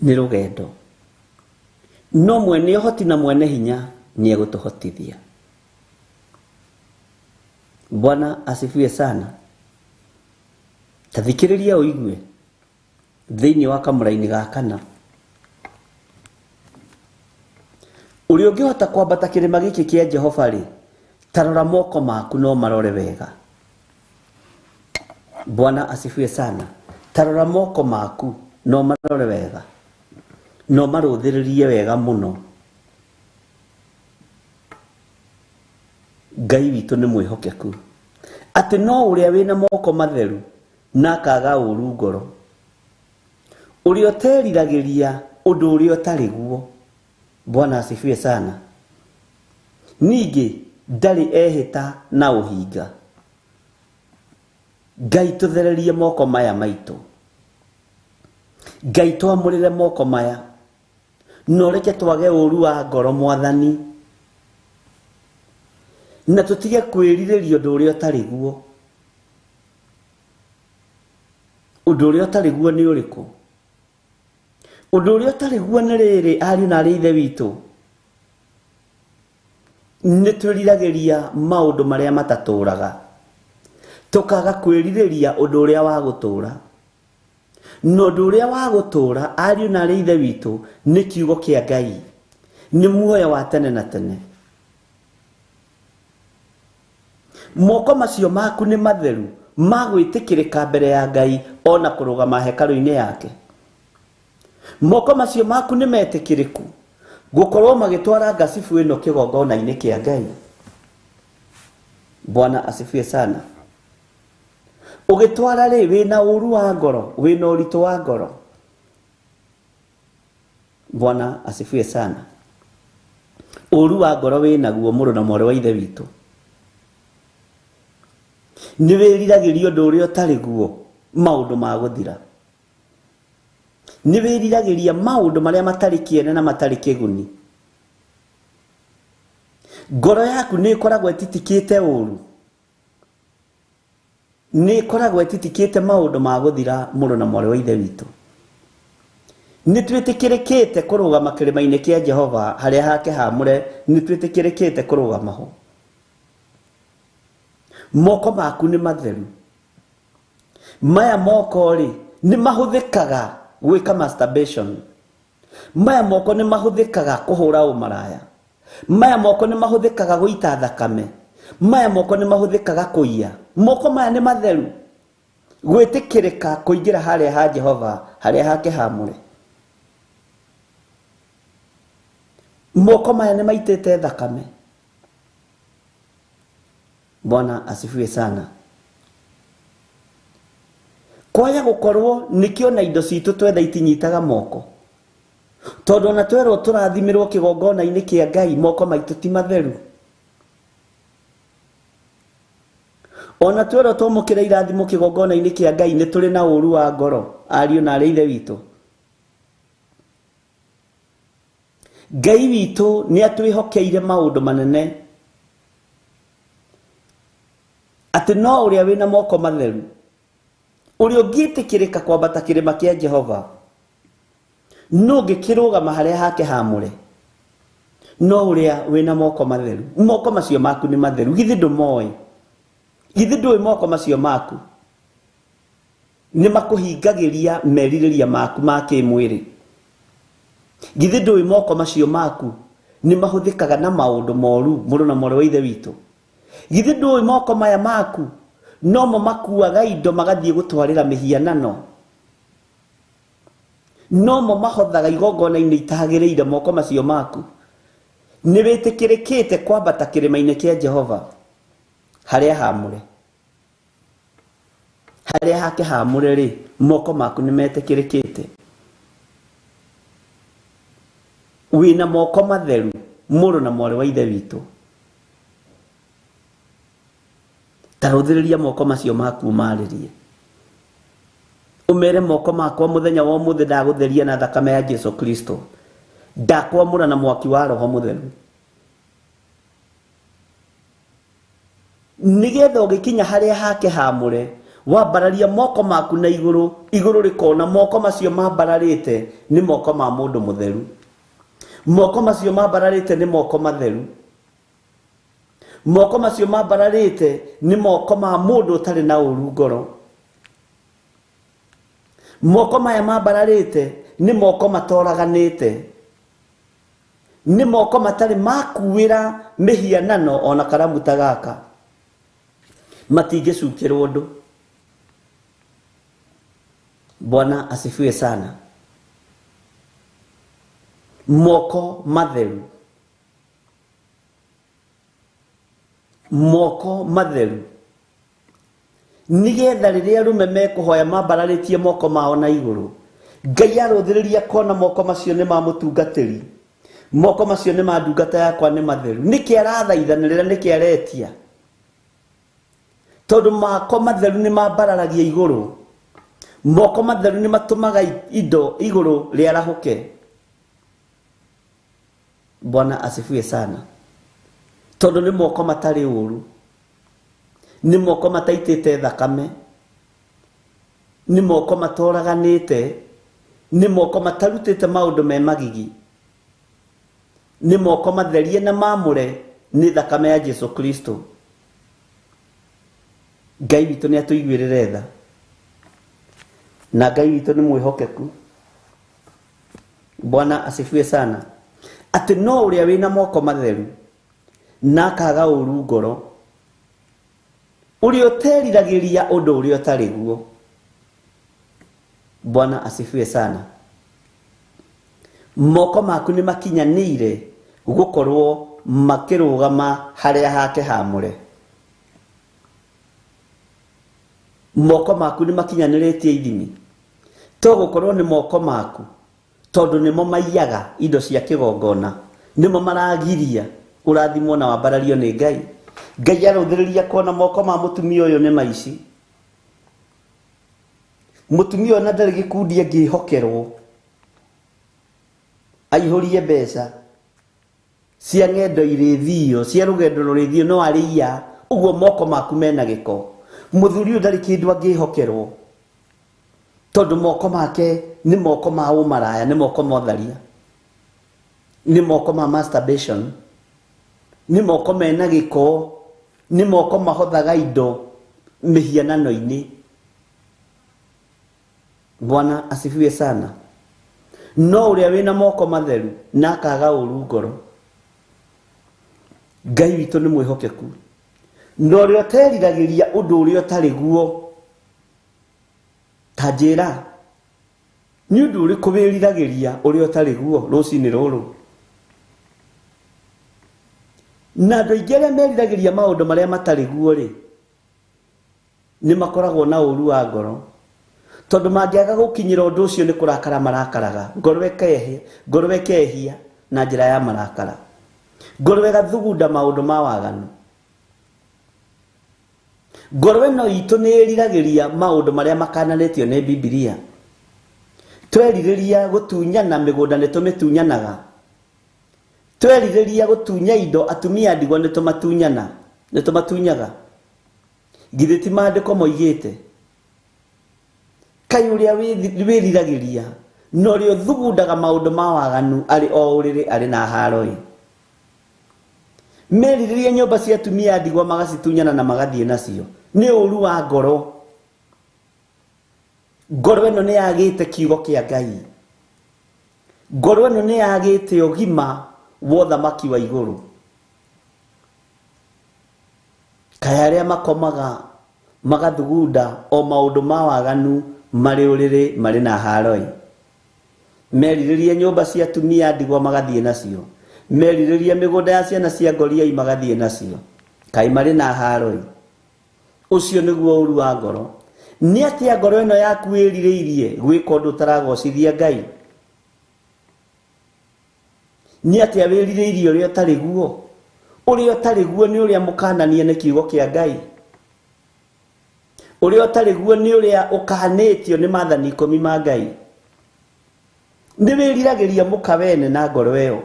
Ni rugendo. No mwene hoti na mwene hinya ni egutuhotithia. Bwana asifiwe sana. Tathikiriria uigue thiini wa kamura-ini ga kana. Uri ungihota kwambata kirima giki kia Jehova ri, tarora moko maku no marore wega. Bwana asifiwe sana. Tarora moko maku no marore wega, no maruthiririe wega muno. Ngai witu ni mwihokeku, ati no uria wina moko matheru na kaga uru ngoro, uria teriragiria undu uria utari guo. Bwana asifiwe sana. Ningi ndari ehita na uhinga. Ngai tuthererie moko maya maitu, Ngai twamurire moko maya, no reke twage uru wa ngoro Mwathani, na tutige kwiririria undu uria utari guo. Undu uria utari guo ni uriku? Undu uria utari guo ni riri, ariu na ithe witu, ni twiriragiria maundu maria mataturaga, tukaga kwiririria undu uria wa gutura. No undu uria wa gutura, ariu na ithe witu, ni kiugo kia Ngai, ni muoyo wa tene na tene. Moko macio maku ni matheru, magwitikirika mbere ya Ngai ona kurugama hekalu-ini yake. Moko macio maku ni metikiriku gukorwo magitwara ngasifu ino kigongona-ini kia Ngai. Bwana asifiwe sana. Ugitwara ri wina uru wa ngoro, wina uritu wa ngoro. Bwana asifiwe sana. Uru wa ngoro wina guo muru na mori wa ithe witu, ni wiriragiria undu uria utari guo, maundu ma guthira. Ni wiriragiria maundu maria matari kiene na matari kiguni. Ngoro yaku ni ikoragwo ititikite uru, ni ikoragwo ititikite maundu ma guthira muru na mori wa ithe witu. nitwitikirekete kurugama kirima-ini kia Jehova haria hake hamure, nitwitikirekete kurugama ho. Moko maku ni matheru. Maya moko ri ni mahuthikaga gwika masturbation. Maya moko ni mahuthikaga kuhura umaraya. Maya moko ni mahuthikaga guita thakame. Maya moko ni mahuthikaga kuiya. Moko maya ni matheru. Gwitikirika kuingira haria ha Jehova haria hake hamure. Moko maya ni maitete thakame. Bwana asifiwe sana. Kwaya gukorwo nikio na indo citu twetha itinyitaga moko. Tondu na twerwo turathimirwo kigongona-ini kia Ngai, moko maitu ti matheru. Ona twerwo tumukira irathimo kigongona-ini kia Ngai, ni turi na uru wa ngoro, ariu na ari ithe witu. Ngai witu ni atwihokeire maundu manene. Ati no uria wina moko matheru, uria ungitikirika kwambata kirima kia Jehova, no ngikirugama haria hake hamure, no uria wina moko matheru. Moko macio maku ni matheru, githi ndumoi, githi ndui moko macio maku ni makuhingagiria meririria maku ma kimwiri. Githi ndui moko macio maku ni mahuthikaga na maundu moru, muru na moro wa ithe witu. Githi ndui moko maya maku no mo makuaga indo magathie gutwarira mihianano, no mo mahothaga igongona-ini itahagireire. Moko macio maku ni witikirikite kwambata kirima-ini kia Jehova haria hamure, haria hake hamure ri, moko maku ni metikirikite. Wina moko matheru, muru na moro wa ithe witu. Taruthiriria moko macio maku maririe. Umere moko makwa muthenya wa muthe ndagutheria na thakame ya Jesu Kristo. Ndakwamura na mwaki wa Roho Mutheru. Nigetha ugikinya haria hake hamure, wambararia moko maku na iguru rikona moko macio mambararite ni moko ma mundu mutheru. Moko macio mambararite ni moko matheru. Moko macio mambararite ni moko ma mundu utari na uru ngoro. Moko maya mambararite ni moko matoraganite, ni moko matari makuwira mihianano ona karamu tagaka, matingicukirwo undu. Bwana asifiwe sana. Moko matheru, moko matheru, nigetha riria rume mekuhoya mambararitie moko mao na iguru, Ngai aruthiriria kona moko macio ni ma mutungatiri, moko macio ni ma ndungata yakwa ni matheru. Niki arathaithanirira, niki aretia, tondu moko matheru ni mambararagia iguru. Moko matheru ni matumaga indo iguru riarahuke. Bwana asifiwe sana. Tondu ni moko matari uru, ni moko mataitite thakame, ni moko matoraganite, ni moko matarutite maundu me magigi, ni moko matherie na mamure ni thakame ya Jesu Kristo. Ngai witu ni atuiguirire tha, na Ngai witu ni mwihokeku. Bwana asifiwe sana. Ati no uria wina moko matheru na kaga uru ngoro, uria uteriragiria undu uria utari guo. Bwana asifiwe sana. Moko maku ni makinyanire gukorwo makirugama haria hake hamure. Moko maku ni makinyaniritie ithimi, to gukorwo ni moko maku tondu nimo maiyaga indo cia kigongona, nimo maragiria urathimwo na wambarario ni Ngai. Ngai aruthiriria kona moko ma mutumia uyu ni maici. Mutumia na ndari gikundi angihokerwo aihurie mbeca cia ng'endo irithio, cia rugendo rurithio, no ariya uguo moko maku mena giko. Muthuri ndari kindu angihokerwo tondu moko make ni moko ma umaraya, ni moko ma utharia, ni moko ma masturbation, ni moko mena giko, ni moko mahothaga indo mihianano-ini. Bwana asifiwe sana. No uria wina moko matheru na akaga uru ngoro, Ngai witu ni mwihokeku. No uria teriragiria undu uria utari guo, tajira ni undu uri kubiriragiria uria utari guo rucini ruru. Na andu aingi aria meriragiria maundu maria matari guo ri ni makoragwo na uru wa ngoro, tondu mangiaga gukinyira undu ucio ni kurakara marakaraga. Ngoro ikehia na njira ya marakara, ngoro igathugunda maundu ma waganu. Ngoro ino itu ni iriragiria maundu maria makananitio ni Biblia. Twerireria gutunyana migunda ni tumitunyanaga, twerireria gutunya indo atumia ndigwa ni tumatunyaga. Githĩ ti maandĩko moigĩte? Kai uria wiriragiria no rio thugundaga maundu ma waganu ari o uriri ari na haroi. Meririria nyumba cia atumia ndigwa magacitunyana na magathie nacio, ni uru wa ngoro. Ngoro ino ni yagite kiugo kia Ngai, ngoro ino ni yagite ugima wa thamaki wa iguru. Kaya aria makomaga magathugunda o maundu ma waganu mari uriri mari na haroi. Meririria nyumba cia atumia ndigwa magathie nacio, meririria migunda ya ciana cia ngoria magathie nacio, kai mari na haroi. Ucio niguo uru wa ngoro. Ni atia ngoro ino yaku iririirie gwika undu utaragocithia Ngai? Ni atia wiririirie uria utari guo? Uria utari guo ni uria mukananie ni kiugo kia Ngai. Uria utari guo ni uria ukahanitio ni maathani 10 ma Ngai. Ni wiriragiria muka wene na ngoro iyo,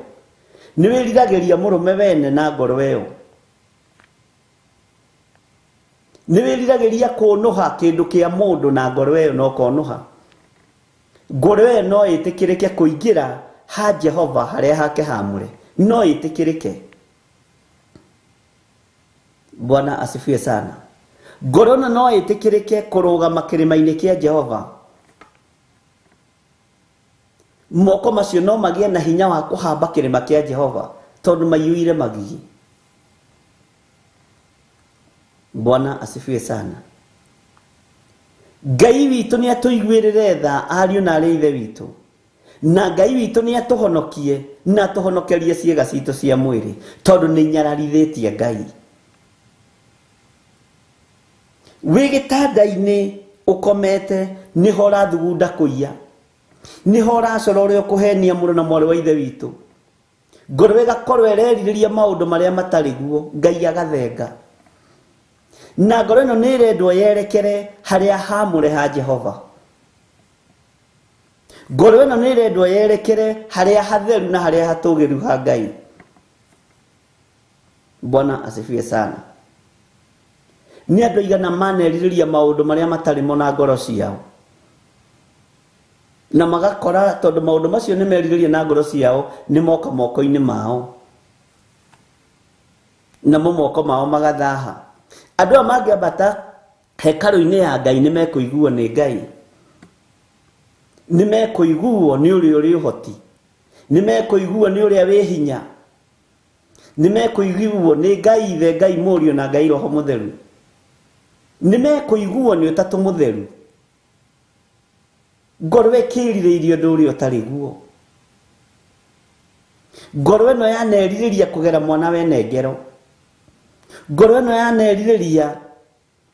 ni wiriragiria murume wene na ngoro iyo, ni wiriragiria kunuha kindu kia mundu na ngoro iyo no konuha. Ngoro iyo no itikirike kuingira ha Jehova haria hake hamure, no itikirike. Bwana asifiwe sana. Ngoro no itikirike kurugama kirima-ini kia Jehova. Moko macio no magie na hinya wa kuhamba kirima kia Jehova tondu mayuire magigi. Bwana asifiwe sana. Ngai witu ni atuiguirire tha ariu na ari ithe witu, na Ngai witu ni atuhonokie na atuhonokerie ciega citu cia mwiri tondu ni nyararithitie Ngai. Wigitanda-ini ukomete niho urathugunda kuiya, niho uracora uria ukuhenia muru na mwari wa ithe witu. Ngoro igakorwo ireriria maundu maria matari guo, Ngai agathenga. Na ngoro ino ni irendwo yerekere haria hamure ha Jehova. Ngoro ino ni irendwo yerekere haria hatheru na haria hatugiru ha Ngai. Bwana asifiwe sana. Ni andu igana maneririria maundu maria matari mo na ngoro ciao, na magakora tondu maundu macio ni meririria na ngoro ciao ni moka moko-ini mao, na moko mao magathaha. Andu a mangiambata hekalu-ini ya Ngai ni mekuiguo ni Ngai, ni mekuiguo ni uria uri uhoti, ni mekuiguo ni uria wi hinya, ni mekuiguo ni Ngai ithe, Ngai murio na Ngai roho mutheru. Ni mekuiguo ni utatu mutheru. Ngoro ikiririirio ndu uria utari guo. Ngoro ino yaneririria kugera mwana wene ngero. Ngoro ino yaneririria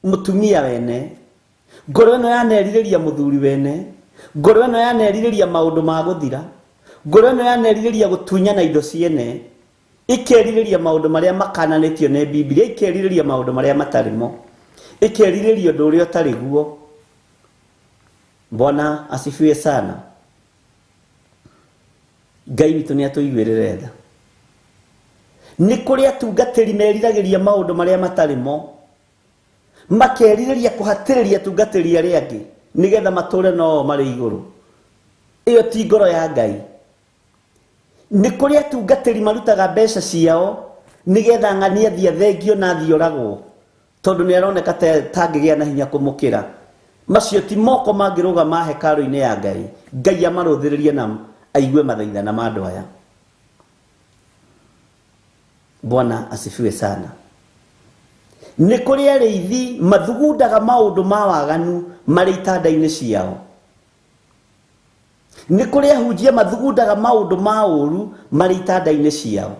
mutumia wene. Ngoro ino yaneririria muthuri wene. Ngoro ino yaneririria maundu ma guthira. Ngoro ino yaneririria gutunyana indo ciene. Ikeririria maundu maria makananitio ni Biblia, ikeririria maundu maria matarimo, ikeririria ndu uria utari guo. Bwana asifiwe sana. Ngai witu ni atuiguirire tha. Ni kuri atungatiri meriragiria maundu maria matarimo, makeririria kuhatiriria atungatiri aria angi nigetha mature no mari iguru. Iyo ti ngoro ya Ngai. Ni kuri atungatiri marutaga mbeca ciao nigetha ng'ania thia thengio na thioragwo tondu ni aroneka tangigia na hinya kumukira. Macio ti moko mangirugama hekalu-ini ya Ngai. Ngai amaruthiririe na aigue mathaithana ma andu aya. Bwana asifiwe sana. Ni kuri ariithi mathugundaga maundu ma waganu mari itanda-ini ciao. Ni kuri ahunjia mathugundaga maundu ma uru mari itanda-ini ciao.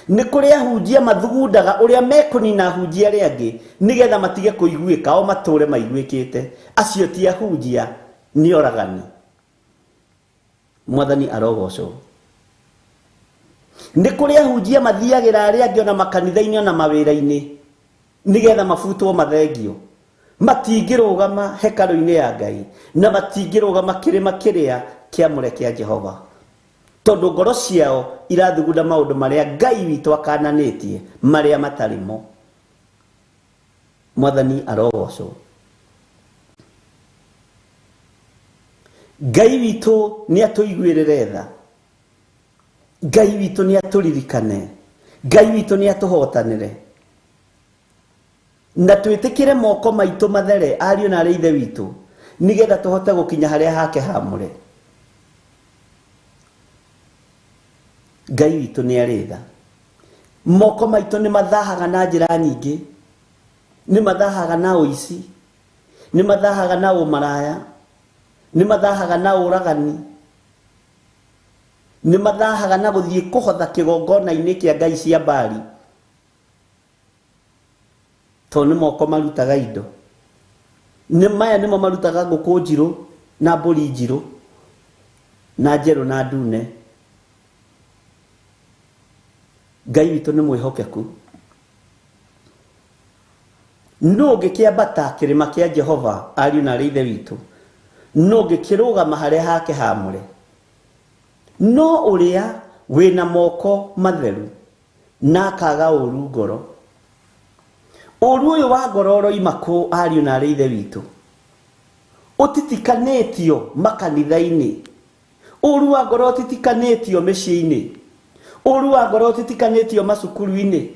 Ni kuri ahunjia mathugundaga uria mekunina ahunjia aria angi nigetha matige kuiguika o mature maiguikite. Acio ti ahunjia, ni oragani. Mwathani arogocwo. Ni kuri ahunjia mathiagira aria angi ona makanitha-ini ona mawira-ini nigetha mafutwo mathengio. Matingirugama hekalu-ini ya Ngai na matingirugama kirima kiria kiamure kia Jehova. Tondu ngoro ciao irathugunda maundu maria Ngai witu akananitie maria matarimo. Mwathani arogocwo. Ngai witu ni atuiguirire tha. Ngai witu ni aturirikane. Ngai witu ni atuhotanire. Na twitikire moko maitu mathere ariu na arithe witu nigetha tuhote gukinya haria hake hamure. Ngai witu ni aritha. Moko maitu ni mathahaga na njira nyingi. Ni mathahaga na uici. Ni mathahaga na umaraya. Ni mathahaga na uragani. Ni mathahaga na guthie kuhotha kigongona-ini kia ngai cia Baali. Toni moko marutaga indo. Ni maya nimo marutaga nguku njiru na mburi njiru na njeru na ndune. Ngai witu ni mwihokeku. No gikiambata kirima kia Jehova ariu na arithe witu. No gikirugama haria hake hamure. No uria wina moko matheru na kaga uru ngoro. Uru uyu wa ngoro roimaku ariu na arithe witu. Utitikanetio makanitha-ini. Uru wa ngoro utitikanetio micii-ini. Uru wa ngoro utitikanetio macukuru-ini.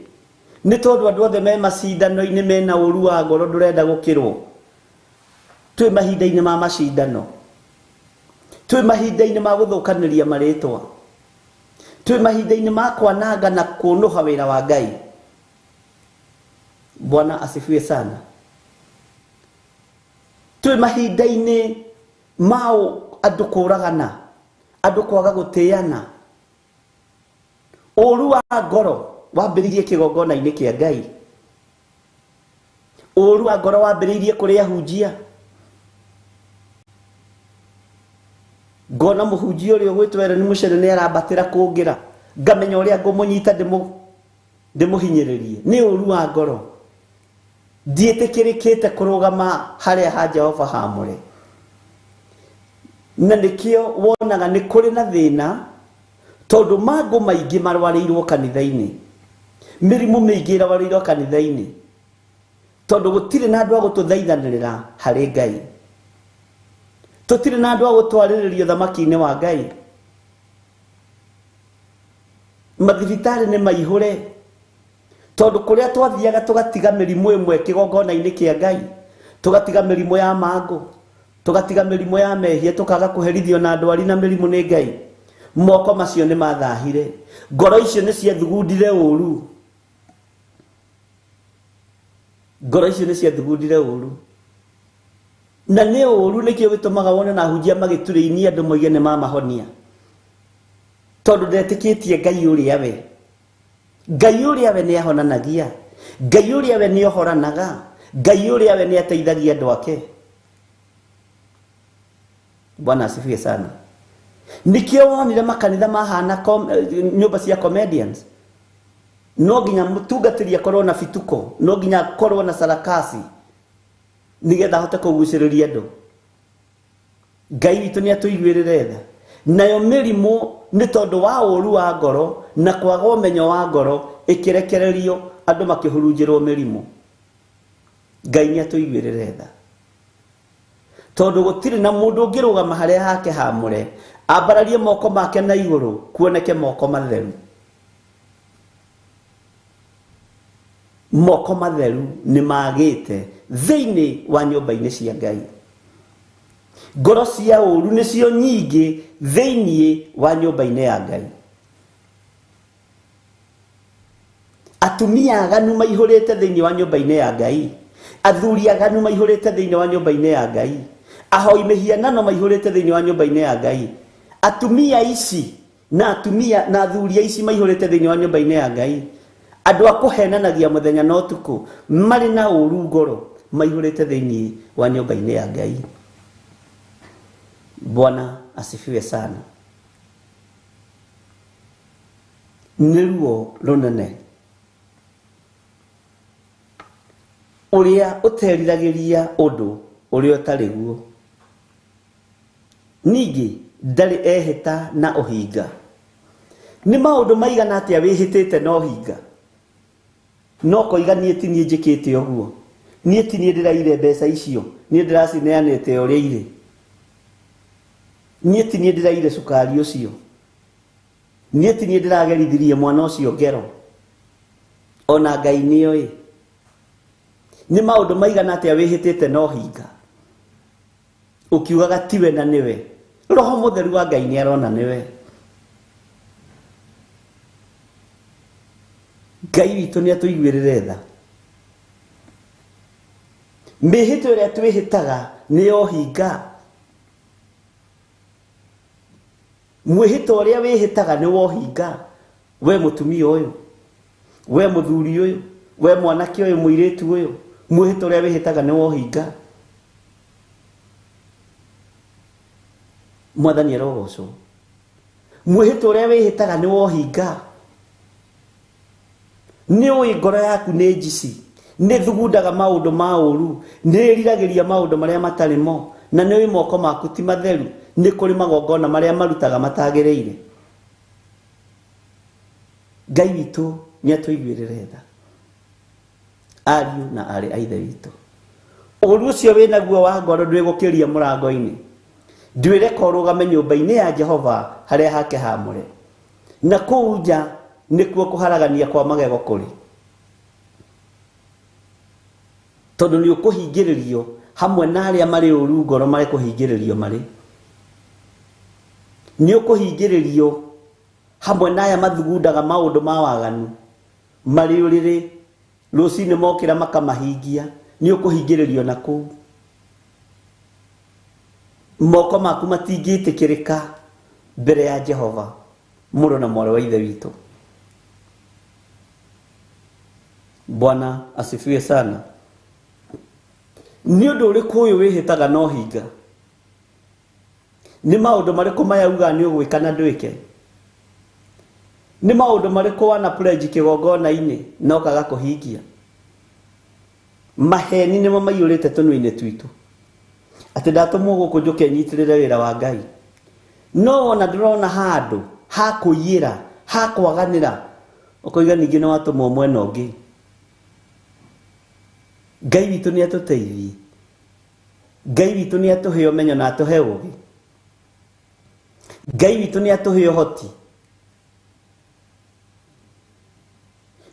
Ni tondu andu othe me macindano-ini mena uru wa ngoro ndurenda gukirwo. Twi mahinda-ini ma macindano. Twi mahinda-ini ma guthukaniria maritwa. Twi mahinda-ini ma kwananga na kunuha wira wa Ngai. Bwana asifiwe sana. Twi mahinda-ini mao andu kuragana, andu kwaga gutiana. Uru wa ngoro wambiririe kigongona-ini kia Ngai. Uru wa ngoro wambiririe kuri ahunjia. Ngona muhunjia uria gwitwera ni mucere ni arabatira kungira. Ngamenya uria ngumunyita ndimuhinyiririe. Ni uru wa ngoro. Dietekirikite kurugama haria ha Jehova hamure. Na nikio wonaga ni kuri na thina tondu mago maingi marwarirwo kanitha-ini. Mirimu mingi irwarirwo kanitha-ini. Tondu gutire na andu agututhaithanirira hari Ngai. Tutire na andu agutwariririo thamaki-ini wa Ngai. Mathibitari ni maihore. Tondu kuria twathiaga tugatiga mirimu imwe kigongona-ini kia Ngai. Tugatiga mirimu ya mango. Tugatiga mirimu ya mehia tukaga kuherithio na ndwari na mirimu ni Ngai. Moko macio ni mathahire. Ngoro icio ni ciathugundire uru. Ngoro icio ni ciathugundire uru. Na ni uru nikio gitumaga wone na hunjia magituriini andu moige ni mamahonia. Tondu ndetikitie Ngai uria we. Ngai uria we ni ahonanagia. Ngai uria we ni ohoranaga. Ngai uria we ni ateithagia andu ake. Bwana asifiwe sana. Nikio wonire makanitha mahana nyumba cia comedians. No ginya mutungatiria korwo na fituko, no ginya korwo na sarakasi. Nigetha hote kuguciriria andu. Ngai witu ni atuiguirire tha. Nayo mirimu ni tondu wa uru wa ngoro na kwaga umenyo wa ngoro ikirekererio andu makihurunjirwo mirimu. Ngai nĩ atũiguĩrĩre tha tondũ gũtirĩ na mũndũ ũngĩrũgama harĩa hake haamũre ambararie moko make na igũrũ kuoneke moko matheru. Moko matheru nĩ magĩte thĩinĩ wa nyũmba-inĩ cia Ngai. Ngoro cia ũũru nĩcio nyingĩ thĩinĩ wa nyũmba-inĩ ya Ngai. Atumia aganu maihũrĩte thĩinĩ wa nyũmba-inĩ ya Ngai. Athuri aganu maihũrĩte thĩinĩ wa nyũmba-inĩ ya Ngai. Ahoi mĩhianano maihũrĩte thĩinĩ wa nyũmba-inĩ ya Ngai. Atumia ici na athuri ici maihũrĩte thĩinĩ wa nyũmba-inĩ ya Ngai. Andũ a kũhenanagia mũthenya na ũtukũ marĩ na ũũru ngoro maihũrĩte thĩinĩ wa nyũmba-inĩ ya Ngai. Bwana asifiwe sana. Nĩ ruo rũnene ũrĩa ũteriragĩria ũndũ ũrĩa ũtarĩ guo. Ningĩ ndarĩ ehĩta na ũhinga. Nĩ maũndũ maigana atĩa wĩhĩtĩte na ũhinga? No koiga niĩ ti niĩ njĩkĩte ũguo, niĩ ti niĩ ndĩraire mbeca icio, niĩ ndĩracineanĩte ũrĩa irĩ, niĩ ti niĩ ndĩraire cukari ũcio, niĩ ti niĩ ndĩragerithirie mwana ũcio ngero, ona Ngai nĩoĩ. Nĩ maũndũ maigana atĩa wĩhĩtĩte na ũhinga ũkiugaga tiwe na nĩwe? Roho Mũtheru wa Ngai nĩ arona nĩwe. Ngai witũ nĩ atũiguĩrĩre tha. Mĩhĩtwa ĩrĩa twĩhĩtaga nĩ ya ũhinga. Mwĩhĩtwa ũrĩa wĩhĩtaga nĩ wa ũhinga. We mũtumia ũyũ, we mũthuri ũyũ, we mwanake ũyũ, mũirĩtu ũyũ, mwĩhĩtwa ũrĩa wĩhĩtaga nĩ wa ũhinga. Mwathani arogocwo. Mwĩhĩtwa ũrĩa wĩhĩtaga nĩ wa ũhinga. Nĩ ũĩ ngoro yaku nĩ njici, nĩ thugundaga maũndũ ma ũũru, nĩ ĩriragĩria maũndũ marĩa matarĩ mo, na nĩ ũĩ moko maku ti matheru, nĩ kũrĩ magongona marĩa marutaga matagĩrĩire. Ngai witũ nĩ atũiguĩrĩre tha. Ariũ na arĩ a Ithe witũ, ũũru ũcio wĩ naguo wa ngoro ndwĩgũkĩria mũrango-inĩ. Ndwĩreka ũrũgame nyũmba-inĩ ya Jehova harĩa hake haamũre, na kũu nja nĩkuo kũharagania kwa magego kũrĩ. Tondũ nĩ ũkũhingĩrĩrio hamwe na arĩa marĩ ũũru ngoro marĩ kũhingĩrĩrio marĩ. Nĩ ũkũhingĩrĩrio hamwe na aya mathugundaga maũndũ ma waganu marĩ ũrĩrĩ, rũcinĩ mokĩra makamahingia. Nĩ ũkũhingĩrĩrio na kũu. Moko maku matingĩtĩkĩrĩka mbere ya Jehova, mũrũ na mwarĩ wa Ithe witũ. Bwana asifiwe sana. Nĩ ũndũ ũrĩkũ ũyũ wĩhĩtaga na ũhinga? Nĩ maũndũ marĩkũ maya uga nĩ ũgwĩka na ndwĩke? Nĩ maũndũ marĩkũ wana pledge kĩgongona-inĩ na ũkaga kũhingia? Maheni nĩmo maiyũrĩte tũnua-inĩ twitũ, atĩ ndatũmwo gũkũ njũke nyitĩrĩre wĩra wa Ngai. No ona ndĩrona handũ ha kũiyĩra, ha kwaganĩra, ũkoiga ningĩ nĩ watũmwo mwena ũngĩ. Ngai witũ nĩ atũteithie. Ngai witũ nĩ atũhe ũmenyo na atũhe ũũgĩ. Ngai witũ nĩ atũhe ũhoti.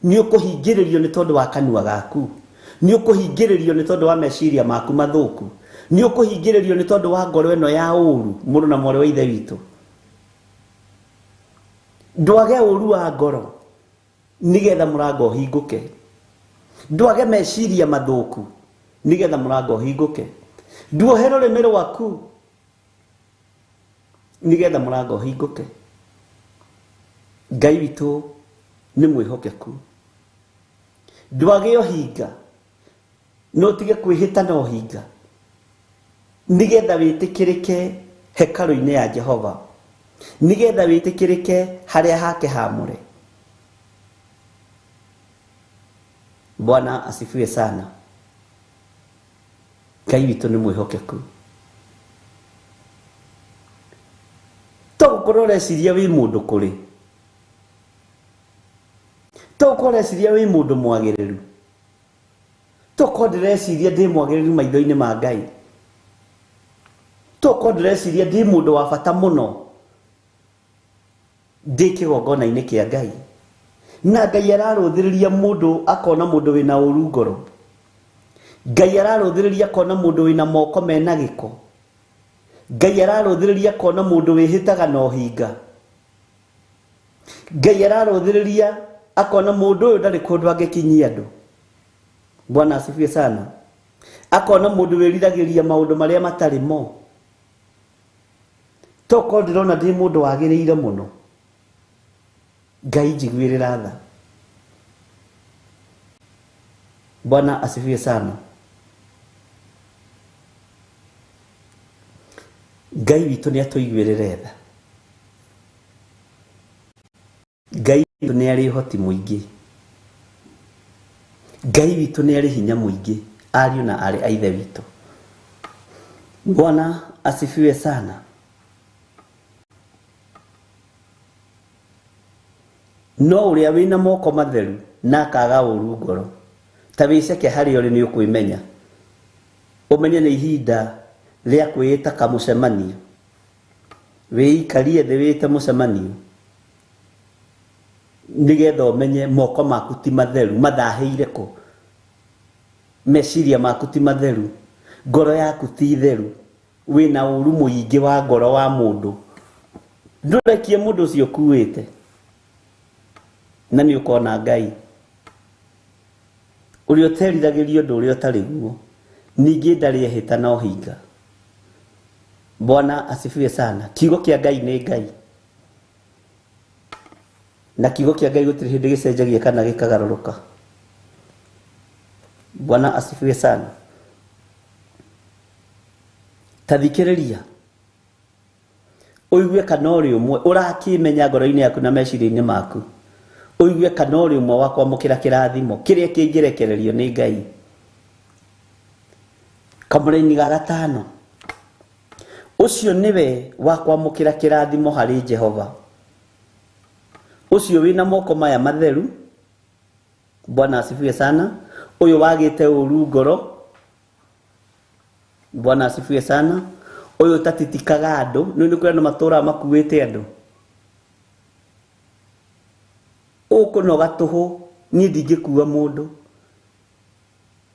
Nĩ ũkũhingĩrĩrio nĩ tondũ wa kanua gaku. Nĩ ũkũhingĩrĩrio nĩ tondũ wa meciria maku mathũku. Nĩ ũkũhingĩrĩrio nĩ tondũ wa ngoro ĩno ya ũũru, mũrũ na mwarĩ wa Ithe witũ. Ndwage ũũru wa ngoro nĩgetha mũrango ũhingũke. Ndwage meciria mathũku nĩgetha mũrango ũhingũke. Nduohe rũrĩmĩ rwaku nĩgetha mũrango ũhingũke. Ngai witũ nĩ mwĩhokeku. Ndwage ũhinga, no tige kwĩhĩta na ũhinga nĩgetha wĩtĩkĩrĩke hekarũ-inĩ ya Jehova, nĩgetha wĩtĩkĩrĩke harĩa hake haamũre. Bwana asifiwe sana. Ngai witũ nĩ mwĩhokeku. To gũkorwo ũreciria wĩ mũndũ kũrĩ, to gũkorwo ũreciria wĩ mũndũ mwagĩrĩru, toko ndireciria ndi mwagiriru maitho-ini ma Ngai, toko ndireciria ndi mundu wa bata muno ndi kigongona-ini kia Ngai, na Ngai araruthiriria mundu akona mundu wina uru ngoro, Ngai araruthiriria akona mundu wina moko mena giko, Ngai araruthiriria akona mundu wihitaga na uhinga, Ngai araruthiriria akona mundu uyu ndari kundu angikinyia andu. Bwana asifiwe sana. Akona mundu wiriragiria maundu maria matari mo. Toko ndirona ndi mundu wagiriire muno, Ngai njiguirira tha. Bwana asifiwe sana. Ngai witu ni atuiguirire tha. Ngai witu ni ari hoti muingi. Ngai witu ni ari hinya muingi, ariu na ari aithe witu. Bwana asifiwe sana. No uria wina moko matheru na kaga uru ngoro, ta wiceke hari uri ni ukwimenya, umenye ni ihinda ria kwita kamucemanio, wiikarie thi wite mucemanio, nigetha umenye moko maku ti matheru, mathahire ku, meciria maku ti matheru, ngoro yaku ti theru, wina uru muingi wa ngoro wa mundu, ndurekie mundu ucio kuite, na ni ukona Ngai uri uteriragirio ndu uri utari guo, ningi ndari ehita na uhinga. Bwana asifiwe sana. Kiugo kia Ngai ni Ngai, na kiugo kia Ngai gutiri hindi gicenjagia kana gikagaruruka. Bwana asifiwe sana. Tathikiriria uigue kana uri umwe urakimenya ngoro-ini yaku na meciria-ini maku, uigue kana uri umwe wa kwamukira kirathimo kiria kingirekererio ni Ngai. Kamureni ga gatano, ucio niwe wa kwamukira kirathimo hari Jehova, ucio wina moko maya matheru. Bwana asifiwe sana. Uyu wagite uru ngoro, Bwana asifiwe sana. Uyu tatitikaga andu, ni kuria na matura makuite andu, ukunoga tuhu, ni ndingikuwa mundu,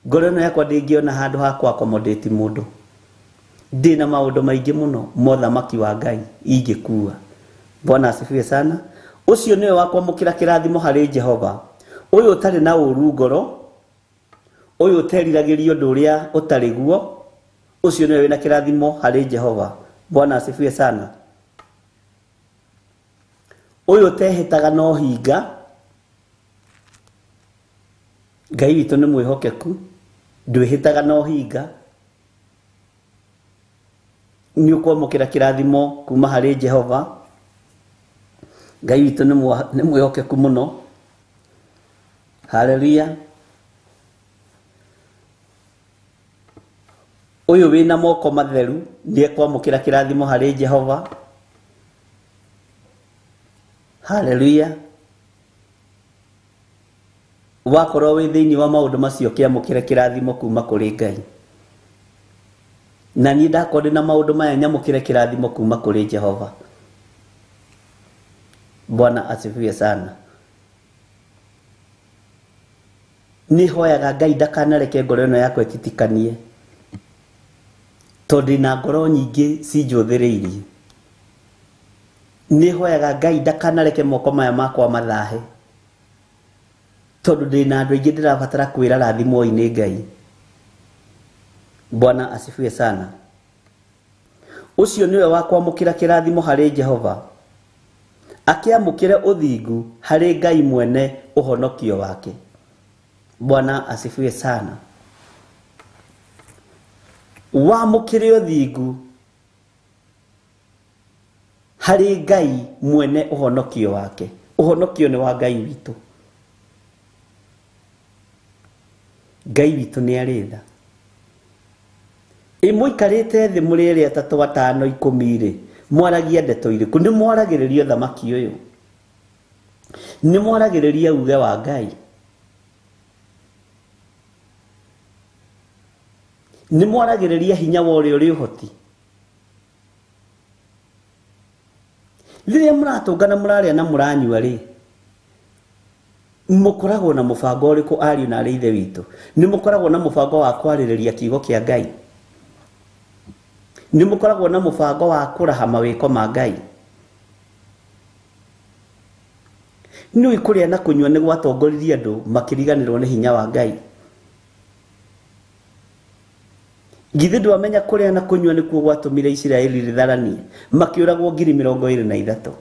ngoro ino yakwa ndingiona handu ha kwa accommodate mundu, ndina maundu maingi muno mothamaki wa Ngai ingikuwa. Bwana asifiwe sana. Ucio niwe wa kwamukira kirathimo hari Jehova, uyu utari na uru ngoro, uyu uteriragirio ndu uria utari guo, ucio niwe wina kirathimo hari Jehova. Bwana asifiwe sana. Uyu utehitaga na uhinga, Ngai witu ni mwihokeku, ndwihitaga na uhinga, ni ukwamukira kirathimo kuma hari Jehova. Ngai witu ni mwihokeku muno. Haleluya. Uyu wina moko matheru ni kwamukira kirathimo hari Jehova. Haleluya. Wakorwo wi thiini wa maundu macio kiamukire kirathimo kuma kuri Ngai, na ni ndakorwo na maundu maya nyamukire kirathimo kuma kuri Jehova. Bwana asifiwe sana. Ni hoyaga Ngai ndakanareke ngoro ino yakwa ititikanie, tondu na ngoro nyingi cinjuthiriirie. Ni hoyaga Ngai ndakanareke moko maya makwa mathahe, tondu ndina andu aingi ndirabatara kwira rathimo-ini Ngai. Bwana asifiwe sana. Ucio niwe wa kwamukira kirathimo hari Jehova, akiamukire uthingu hari Ngai mwene uhonokio wake. Bwana asifiwe sana. Wamukire uthingu hari Ngai mwene uhonokio wake. Uhonokio ni wa Ngai witu. Ngai witu ni aritha. Imuikarite thi murire 3 5 10 mwaragia ndeto iriku? Ni mwaragiriria thamaki uyu? Ni mwaragiriria uge wa Ngai? nĩ mwaragĩrĩria hinya wa ũrĩa ũrĩ ũhoti. Rĩrĩa mũratũngana mũrarĩa na mũranyua rĩ, mũkoragwo na mũbango ũrĩkũ ariũ na arĩ ithe witũ? Nĩ mũkoragwo na mũbango wa kwarĩrĩria kiugo kĩa Ngai? Nĩ mũkoragwo na mũbango wa kũraha mawĩko ma Ngai? Nĩũĩ kũrĩa na kũnyua nĩ gwatongoririe andũ makĩriganĩrwo nĩ hinya wa Ngai? Githĩ ndwamenya kũrĩa na kũnyua nĩkuo gwatũmire Isiraeli rĩtharanie makĩũragwo 23,000?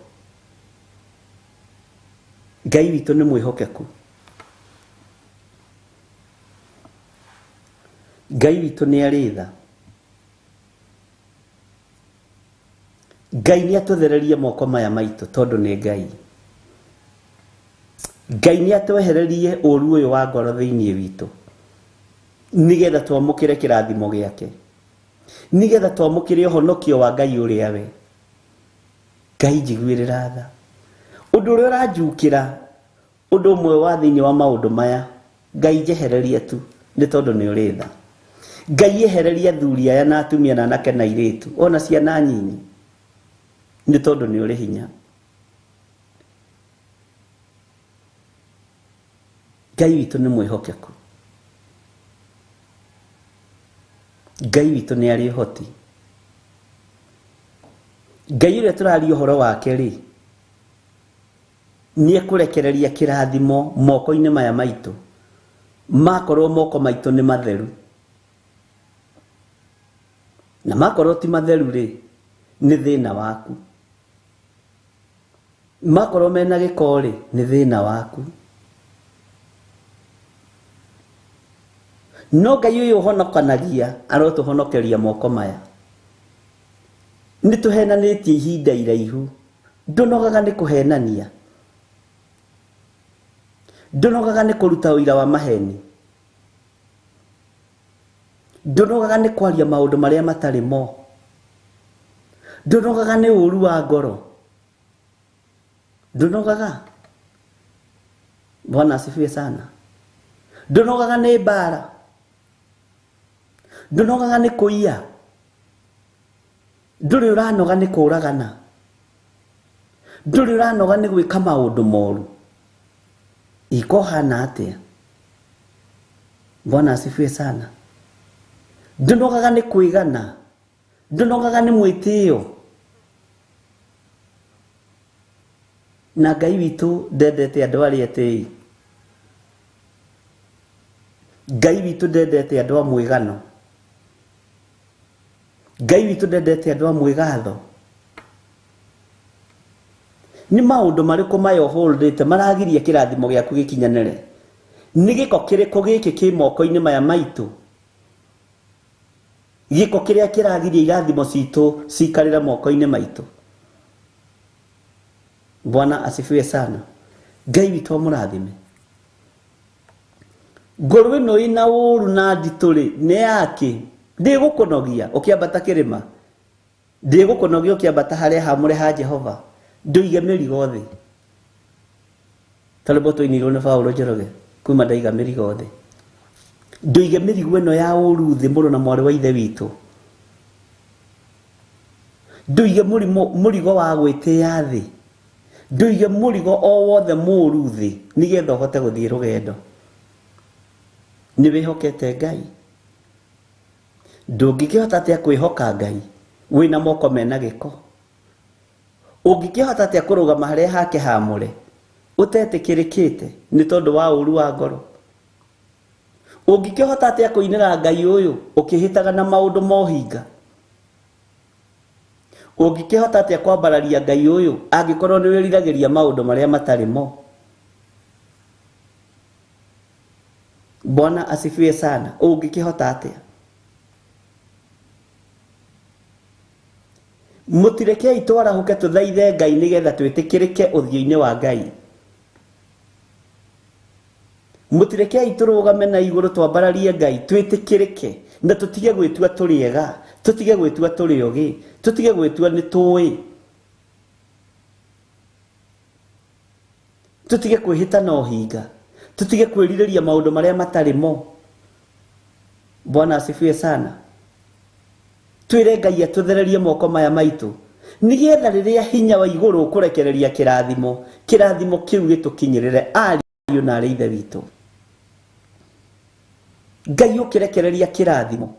Ngai witũ nĩ mwĩhokeku. Ngai witũ nĩ arĩ tha. Ngai nĩ atũthererie moko maya maitũ tondũ nĩ Ngai. Ngai nĩ atwehererie ũru ũyũ wa ngoro thĩinĩ witũ, nigetha twamũkĩre kĩrathimo gĩake, nigetha twamũkĩre ũhonokio wa Ngai ũrĩa we. Ngai njiguĩrĩra tha. Ũndũ ũrĩa ũranjukĩra, ũndũ ũmwe wa thĩinĩ wa maũndũ maya, Ngai njehererie tu nĩ tondũ nĩ ũrĩ tha. Ngai ehererie athuri aya na atumia na anake na airĩtu, ona ciana nyinyi, nĩ tondũ nĩ ũrĩ hinya. Ngai witũ nĩ mwĩhokeku. Ngai witũ nĩ arĩ ũhoti. Ngai ũrĩa tũraria ũhoro wake rĩ, nĩ ekũrekereria kĩrathimo moko-inĩ maya maitũ, makorwo moko maitũ nĩ matheru. Na makorwo ti matheru rĩ, nĩ thĩna waku. Makorwo mena gĩko rĩ, nĩ thĩna waku. No Ngai ũyũ ũhonokanagia arotũhonokeria moko maya. Nĩ tũhenanĩtie ihinda iraihu. Ndũnogaga nĩ kũhenania. Ndũnogaga nĩ kũruta ũira wa maheni. Ndũnogaga nĩ kwaria maũndũ marĩa matarĩ mo. Ndũnogaga nĩ ũru wa ngoro. Ndũnogaga. Bwana asifiwe sana. Ndũnogaga nĩ mbara. Ndũnogaga nĩ kũiya. Ndũrĩ ũranoga nĩ kũragana. Ndũrĩ ũranoga nĩ gwĩka maũndũ moru. Iko hana atĩa? Bwana asifiwe sana. Ndũnogaga nĩ kwĩgana. Ndũnogaga nĩ mwĩtĩo. Na Ngai witũ ndendete andũ arĩa etĩi. Ngai witũ ndendete andũ a mwĩgano. Ngai witũ ndendete andũ a mwĩgatho. Nĩ maũndũ marĩkũ mayoholdete maragiria kĩrathimo gĩaku gĩkinyanĩre? Nĩ gĩko kĩrĩkũ gĩkĩ kĩ moko-inĩ maya maitũ? Gĩko kĩrĩa kĩragiria irathimo citũ cikarĩra moko-inĩ maitũ. Bwana asifiwe sana. Ngai witũ mũrathime. Ngoro ĩno ĩna ũru na nditũ rĩ, nĩ yake. Ndĩgũkũnogia ũkĩambata kĩrĩma. Ndĩgũkũnogia ũkĩambata harĩa hamũre ha Jehova. Ndũige mĩrigo thĩ. Tarĩbo tũinirwo nĩ Paulo Njoroge kuma ndaiga mĩrigo thĩ. Ndũige mĩrigo ĩno ya ũru thĩ, mũrũ na mwarĩ wa ithe witũ. Ndũige mũrigo wa gwĩtĩĩa thĩ. Ndũige mũrigo o wothe mũru thĩ, nĩgetha ũhote gũthiĩ rũgendo. Nĩ wĩhokete Ngai. Ndũngĩkĩhota atĩa kwĩhoka Ngai wĩna moko mena gĩko? Ũngĩkĩhota atĩa kũrũgama harĩa hake haamũre ũtetĩkĩrĩkĩte nĩ tondũ wa ũru wa ngoro? Ũngĩkĩhota atĩa kũinĩra Ngai ũyũ ũkĩhĩtaga na maũndũ mohinga? Ũngĩkĩhota atĩa kwambararia Ngai ũyũ angĩkorwo nĩ wĩriragĩria maũndũ marĩa matarĩ mo? Bwana asifiwe sana. Ũngĩkĩhota atĩa? Mũtirekei twarahũke tũthaithe Ngai nĩgetha twĩtĩkĩrĩke ũthiũ-inĩ wa Ngai. Mũtirekei tũrũgame na igũrũ twambararie Ngai twĩtĩkĩrĩke na tũtige gwĩtua tũrĩ ega, tũtige gwĩtua tũrĩ ogĩ, tũtige gwĩtua nĩ tũĩ, tũtige kwĩhĩta na ũhinga, tũtige kwĩrirĩria maũndũ marĩa matarĩ mo. Bwana asifiwe sana. Twire Ngai atuthererie moko maya maitu nigetha riria hinya wa iguru kurekereria kirathimo kiu gitukinyirire ariu na arithe witu. Ngai ukirekereria kirathimo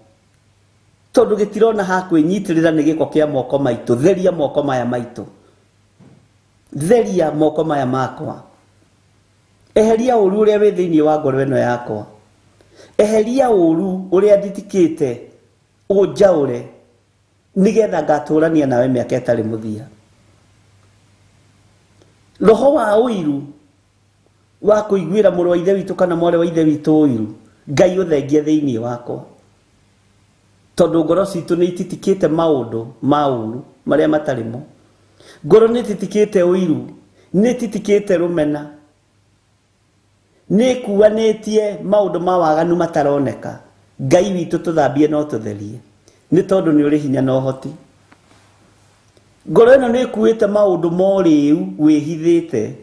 tondu gitirona ha kwinyitirira ni giko kia moko maitu. Theria moko maya maitu, theria moko maya makwa. Eheria uru uria wi thiini wa ngoro eno yakwa. Eheria uru uria nditikite unjaure nigetha ngaturania nawe miaka itari muthia. Roho wa uiru wa kuiguira muru wa ithe witu kana mware wa ithe witu uiru Ngai uthengie thiini wakwa, tondu ngoro citu ni ititikite maundu mauru maria matarimo. Ngoro ni ititikite uiru, ni ititikite rumena, ni kuanitie maundu ma waganu mataroneka. Ngai witu tuthambie no tutherie, ni tondu ni uri hinya no hoti. Ngoro ino ni kuite maundu moriu wihithite.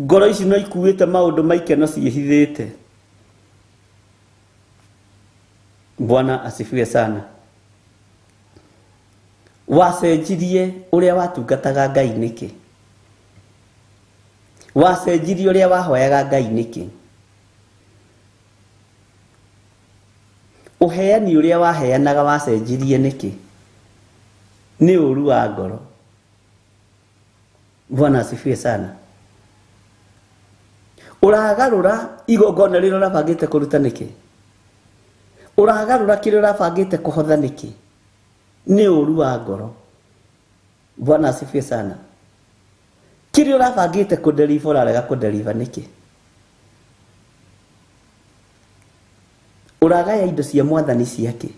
Ngoro ici no ikuite maundu maikeno ciihithite. Bwana asifiwe sana. Wacenjirie uria watungataga Ngai niki? Wacenjirie uria wahoyaga Ngai niki? Uheani uria waheanaga wacenjirie niki? Ni uru wa ngoro. Bwana asifiwe sana. Uragarura igongona riro rabangite kuruta niki? Uragarura kiri rabangite kuhotha niki? Ni uru wa ngoro. Bwana asifiwe sana. Kiri urabangite kudeliver urarega kudeliver niki? Uragaya indo cia mwathani ciake.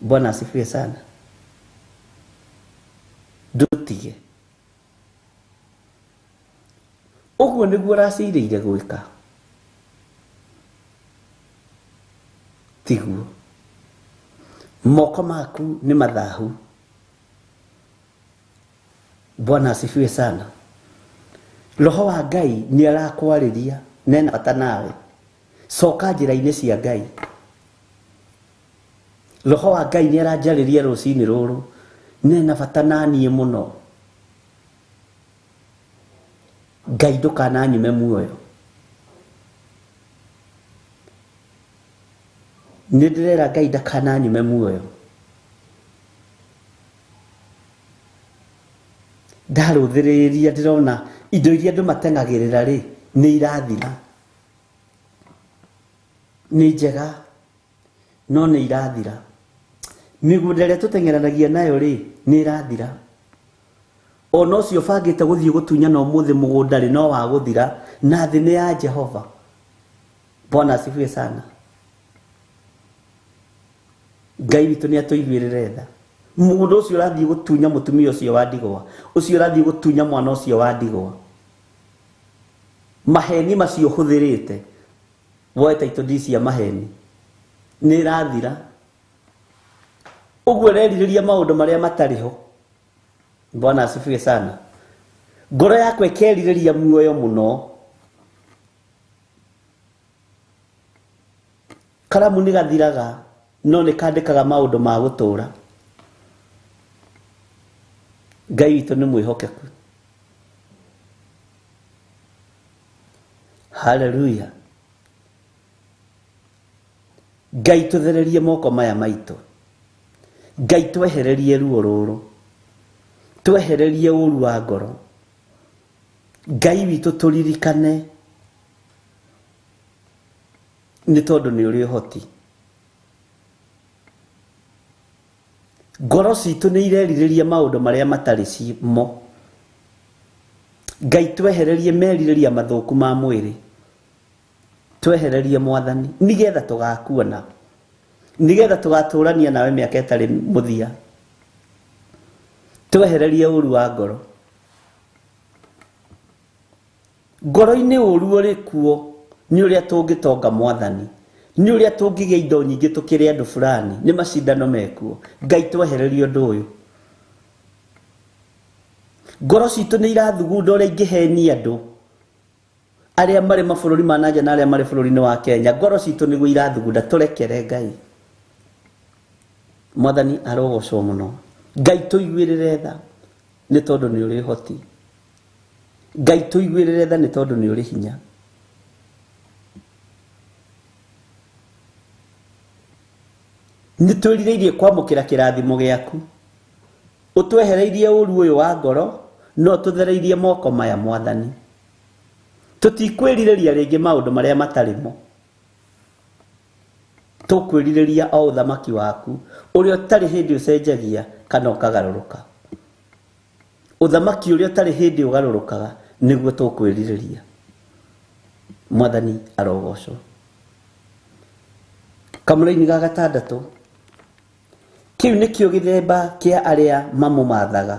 Bwana asifiwe sana. Ndutige. Uguo niguo raciireire gwika. Tiguo. Moko maku ni mathahu. Bwana asifiwe sana. Roho wa Ngai ni arakwariria nena bata nawe. Soka njira-ini cia Ngai. Roho wa Ngai ni aranjariria rucini ruru nena bata nanie muno. Ngai ndukananyume muoyo. Ndirera Ngai ndakananyume muoyo. Ndaruthiriria ndirona indo iria andu matengagirira ri ni irathira. Ni njega no ni irathira. Migunda iria tutengeranagia nayo ri ni irathira. Ono ucio bangite guthii gutunyana umuthi mugunda ri no wa guthira na thi ni ya Jehova. Bwana asifiwe sana. Ngai witu ni atuiguirire tha. Mugunda ucio urathii gutunya mutumia ucio wa ndigwa, ucio urathii gutunya mwana ucio wa ndigwa. Maheni macio huthirite woeta itondi cia maheni ni irathira. Uguo reririria maundu maria matariho. Bwana asifiwe sana. Ngoro yakwa ikeririria muoyo muno. Karamu ni gathiraga no ni kandikaga maundu ma gutura. Ngai witu ni mwihokeku. Hallelujah. Ngai tuthererie moko maya maitu. Ngai twehererie ruo ruru. Twehererie uru wa ngoro. Ngai witu turirikane ni tondu ni uri hoti. Ngoro citu ni ireririria maundu maria matari cimo. Ngai twehererie meririria mathuku ma mwiri. Twehererie mwathani nigetha tugakuona, nigetha tugaturania nawe miaka itari muthia. Twehererie uru wa ngoro. Ngoro-ini uru uri kuo ni uria tungitonga mwathani, ni uria tungigia indo nyingi tukiri andu fulani, ni macindano mekuo. Ngai twehererie undu uyu. Ngoro citu ni irathugunda uria ingihenia andu aria mari mabũrũri ma nanja na aria mari bũrũri-inĩ wa Kenya, ngoro citũ nĩguo irathugunda, tũrekere Ngai. Mwathani arogocwo mũno. Ngai tũiguĩrĩre tha nĩ tondũ nĩ ũrĩ hoti. Ngai tũiguĩrĩre tha nĩ tondũ nĩ ũrĩ hinya. Nĩ twĩrirĩirie kwamũkĩra kĩrathimo gĩaku. Ũtwehereirie ũru ũyũ wa ngoro, no tũthereirie moko maya Mwathani. Tũtikwĩrirĩria rĩngĩ maũndũ marĩa matarĩ mo. Tũkwĩrirĩria o ũthamaki waku, ũrĩa ũtarĩ hĩndĩ ũcenjagia kana ũkagarũrũka. Ũthamaki ũrĩa ũtarĩ hĩndĩ ũgarũrũkaga nĩguo tũkwĩrirĩria. Mwathani arogocwo. Kamũra-inĩ ga gatandatũ, kĩu nĩkĩo gĩthemba kĩa arĩa mamũmathaga,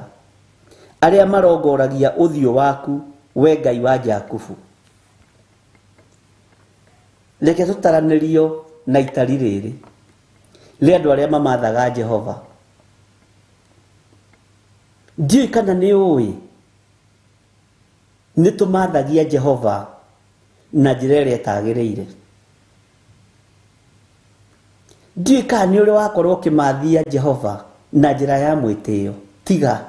arĩa marongoragia ũthiũ waku, we Ngai wa Jakubu. Reke tũtaranĩrio na itari rĩrĩ rĩa andũ arĩa mamathaga Jehova. Ndiũĩ kana nĩ ũĩ nĩ tũmathagia Jehova na njĩra ĩrĩa ĩtagĩrĩire. Ndiũĩ kana nĩ ũrĩ wakorwo ũkĩmathia Jehova na njĩra ya mwĩtĩo. Tiga.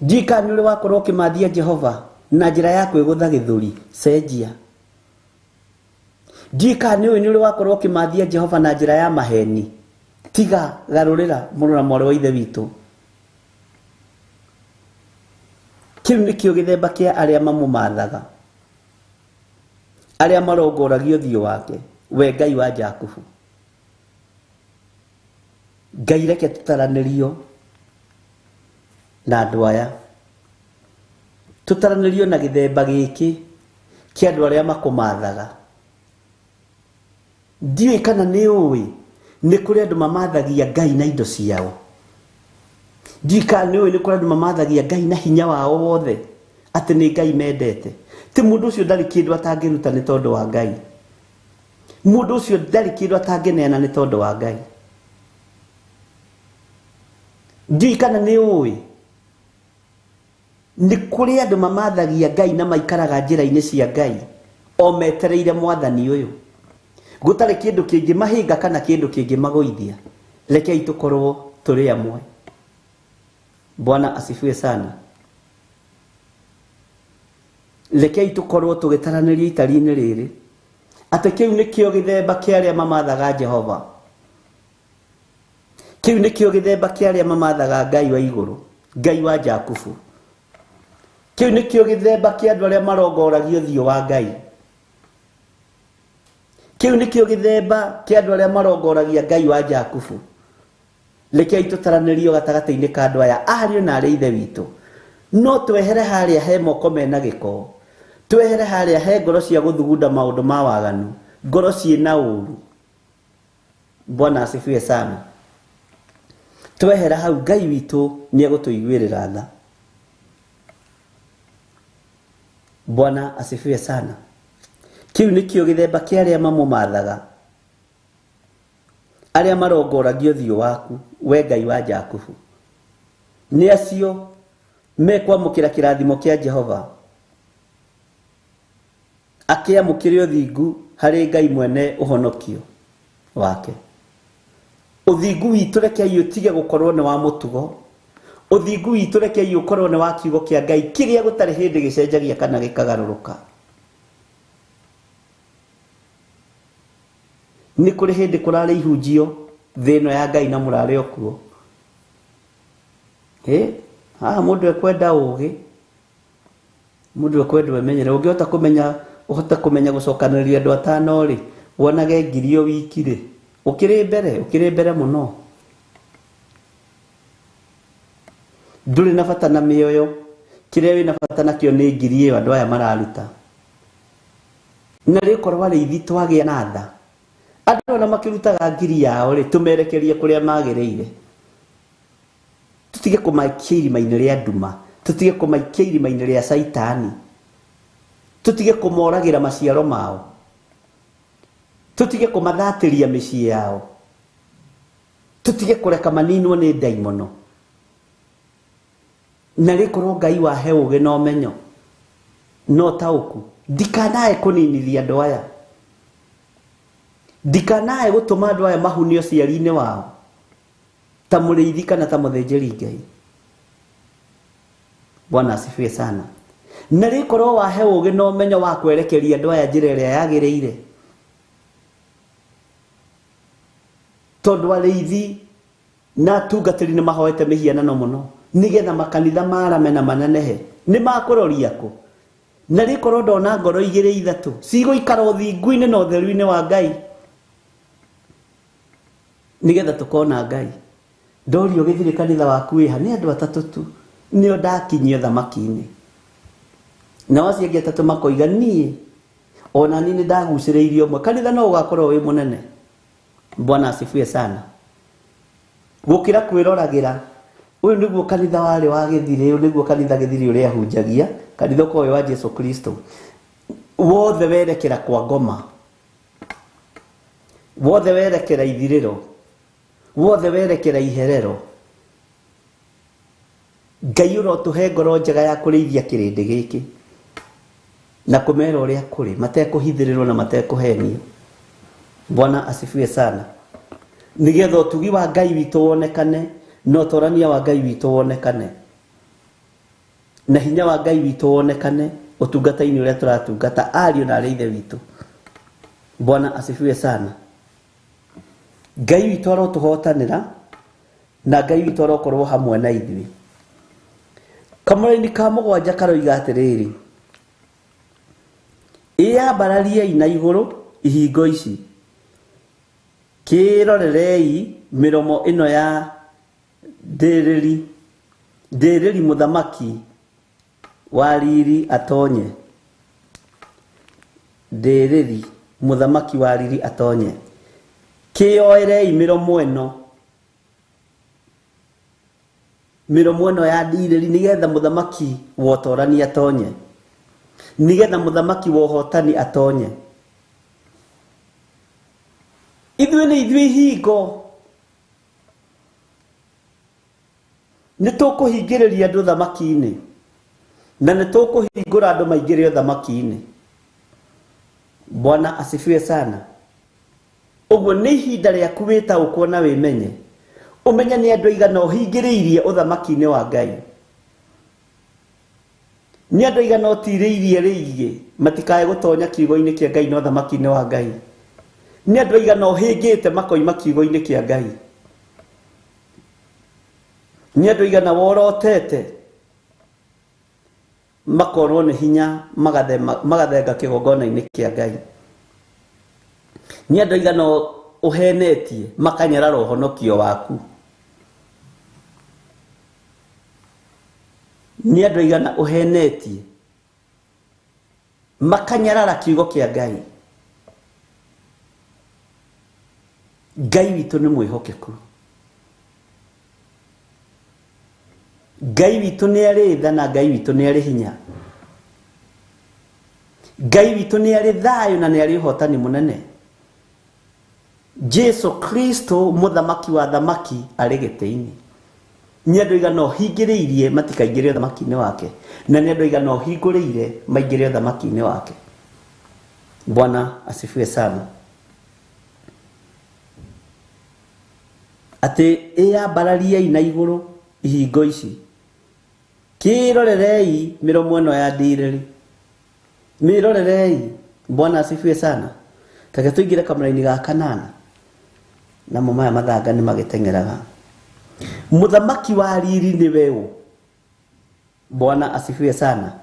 Ndiũĩ kana nĩ ũrĩ wakorwo ũkĩmathia Jehova na njĩra ya kwĩgũtha gĩthũri. Cenjia. Ndiũĩ kana nĩ ũrĩ wakorwo ũkĩmathia Jehova na njĩra ya maheni. Tiga. Garũrĩra mũrũ na mwarĩ wa ithe witũ. Kĩu nĩkĩo gĩthemba kĩa arĩa mamũmathaga, arĩa marongoragia ũthiũ wake, we Ngai wa Jakubu. Ngai reke tũtaranĩrio na andũ aya. Tũtaranĩrio na gĩthemba gĩkĩ kĩa andũ arĩa makũmathaga. Ndiũĩ kana nĩ ũĩ nĩ kũrĩ andũ mamathagia Ngai na indo ciao. Ndiũĩ kana nĩ ũĩ nĩ kũrĩ andũ mamathagia Ngai na hinya wao wothe, atĩ nĩ Ngai mendete. Ti mũndũ ũcio ndarĩ kĩndũ atangĩruta nĩ tondũ wa Ngai. Mũndũ ũcio ndarĩ kĩndũ atangĩneana nĩ tondũ wa Ngai. Ndiũĩ kana nĩ ũĩ nĩ kũrĩ andũ mamathagia Ngai na maikaraga njĩra-inĩ cia Ngai o metereire Mwathani ũyũ. Gũtarĩ kĩndũ kĩngĩ mahinga kana kĩndũ kĩngĩ magũithia. Rekei tũkorwo tũrĩ amwe. Bwana asifiwe sana. Rekei tũkorwo tũgĩtaranĩria itari-inĩ rĩrĩ atĩ kĩu nĩkĩo gĩthemba kĩa arĩa mamathaga Jehova. Kĩu nĩkĩo gĩthemba kĩa arĩa mamathaga Ngai wa igũrũ, Ngai wa Jakubu. Kĩu nĩkĩo gĩthemba kĩa andũ arĩa marongoragia ũthiũ wa Ngai. Kĩu nĩkĩo gĩthemba kĩa andũ arĩa marongoragia Ngai wa Jakubu. Rekei tũtaranĩrio gatagatĩ-inĩ ka andũ aya, ariũ na arĩa ithe witũ. No twehere harĩa he moko mena gĩko. Twehere harĩa he ngoro cia gũthugunda maũndũ ma waganu, ngoro ciĩna ũru. Bwana asifiwe sana. Twehera hau, Ngai witũ nĩ egũtũiguĩrĩra tha. Bwana asifiwe sana. Kĩu nĩkĩo gĩthemba kĩa arĩa mamũmathaga, arĩa marongoragia ũthiũ waku, we Ngai wa Jakubu. Nĩ acio mekwamũkĩra kĩrathimo kĩa Jehova, akĩamũkĩre ũthingu harĩ Ngai mwene ũhonokio wake. Ũthingu witũ rekei ũtige gũkorwo nĩ wa mũtugo. Ũthingu witũ rekei ũkorwo nĩ wa kiugo kĩa Ngai kĩrĩa gũtarĩ hĩndĩ gĩcenjagia kana gĩkagarũrũka. Nĩ kũrĩ hĩndĩ kũrarĩ ihunjio thĩ ĩno ya Ngai na mũrarĩ okuo. Haha mũndũ ekwenda ũgĩ, mũndũ ekwenda emenyere. Ũngĩhota kũmenya, ũhote kũmenya gũcokanĩrĩria andũ atano rĩ, wonage ngiri o wiki rĩ, ũkĩrĩ mbere mũno. Ndũrĩ na bata na mĩoyo, kĩrĩa wĩna bata nakĩo nĩ ngiri ĩyo andũ aya mararuta. Na rĩu korwo arĩithi twagĩa na tha, andũ ona makĩrutaga ngiri yao rĩ, tũmerekerie kũrĩa magĩrĩire. Tũtige kũmaikia irima-inĩ rĩa nduma, tũtige kũmaikia irima-inĩ rĩa Saitani, tũtige kũmoragĩra maciaro mao, tũtige kũmathatĩria mĩciĩ yao, tũtige kũreka maninwo nĩ ndaimono. Na rĩkorwo Ngai wahe ũgĩ na ũmenyo, no tauku ndikanae kuninithia andũ aya, ndikanae gũtũma andũ aya mahunio ciari-inĩ wao ta mũrĩithi kana ta mũthĩnjĩri Ngai. Bwana asifiwe sana. Na rĩkorwo wahe ũgĩ na ũmenyo wa kwerekeria andũ aya njĩra ĩrĩa yagĩrĩire, tondũ arĩithi na atungatĩri nĩ mahoete mĩhianano mũno nĩgetha makanitha marame na manenehe. Nĩ makũroria kũ? Na rĩkorwo ndona ngoro igĩrĩ ithatũ cigũikara ũthingu-inĩ na ũtheru-inĩ wa Ngai nĩgetha tũkona Ngai. Ndorio gĩthirĩ kanitha waku wĩha nĩ andũ atatũ tu, nĩo ndakinyio thamaki-inĩ. Na acio angĩ atatũ makoiga niĩ ona niĩ nĩ ndagucĩrĩirio ũmwe. Kanitha no ũgakorwo wĩ mũnene. Bwana asifiwe sana. Gũkĩra kwĩroragĩra ũyũ nĩguo kanitha warĩ wa gĩthirĩ, ũyũ nĩguo kanitha gĩthirĩ ũrĩa hunjagia, kanitha ũkoĩ wa Jesu Kristo. Wothe werekera kwa ngoma, wothe werekera ithirĩro, wothe werekera iherero. Ngai ũrotũhe ngoro njega ya kũrĩithia kĩrĩndĩ gĩkĩ na kũmera ũrĩa kũrĩ, matekũhithĩrĩrwo na matekũhenio. Bwana asifiwe sana. Nĩgetha ũtugi wa Ngai witũ wonekane na ũtorania wa Ngai witũ wonekane na hinya wa Ngai witũ wonekane ũtungata-inĩ ũrĩa tũratungata ariũ na arĩa ithe witũ. Bwana asifiwe sana. Ngai witũ arotũhotanĩra na Ngai witũ arokorwo hamwe na ithuĩ. Kamũra-inĩ ka mũgwanja karoiga atĩrĩrĩ, ĩyambarariei na igũrũ ihingo ici, kĩrorerei mĩromo ĩno ya ndĩrĩri mũthamaki wa riri atonye. Ndĩrĩri mũthamaki wa riri atonye. Kĩoerei mĩromo ĩno ya ndĩrĩri nĩgetha mũthamaki wa ũtorani atonye, nĩgetha mũthamaki wa ũhotani atonye. Ithuĩ nĩ ithuĩ ihingo, nĩ tũkũhingĩrĩria andũ thamaki-inĩ na nĩ tũkũhingũra andũ maingĩre thamaki-inĩ. Bwana asifiwe sana. Ũguo nĩ ihinda rĩaku wĩtaũkwo na wĩmenye, ũmenye nĩ andũ aigana ũhingĩrĩirie ũthamaki-inĩ wa Ngai, nĩ andũ aigana ũtirĩirie rĩigi matikae gũtonya kiugo-inĩ kĩa Ngai na ũthamaki-inĩ wa Ngai, nĩ andũ aigana ũhĩngĩte makoima kiugo-inĩ kĩa Ngai, nĩ andũ aigana worotete makorwo nĩ hinya magathenga kĩgongona-inĩ kĩa Ngai, nĩ andũ aigana ũhenetie makanyarara ũhonokio waku, nĩ andũ aigana ũhenetie makanyarara kiugo kĩa Ngai. Ngai witũ nĩ mwĩhokeku. Ngai witũ nĩ arĩ tha na Ngai witũ nĩ arĩ hinya. Ngai witũ nĩ arĩ thayũ na nĩ arĩ ũhotani mũnene. Jesu Kristo mũthamaki wa thamaki arĩ gĩtĩ-inĩ. Nĩ andũ aigana ũhingĩrĩirie matikaingĩre thamaki-inĩ wake, na nĩ andũ aigana ũhingũrĩire maingĩre thamaki-inĩ wake. Bwana asifiwe sana. Atĩ ĩyambarariei na igũrũ ihingo ici, kĩrorerei mĩromo ĩno ya ndĩrĩri, mĩrorerei. Bwana asifiwe sana. Taka tũingĩre kamũra-inĩ ga kanana namo maya mathanga nĩ magĩteng'eraga. Mũthamaki wa riri nĩ weũ. Bwana asifiwe sana.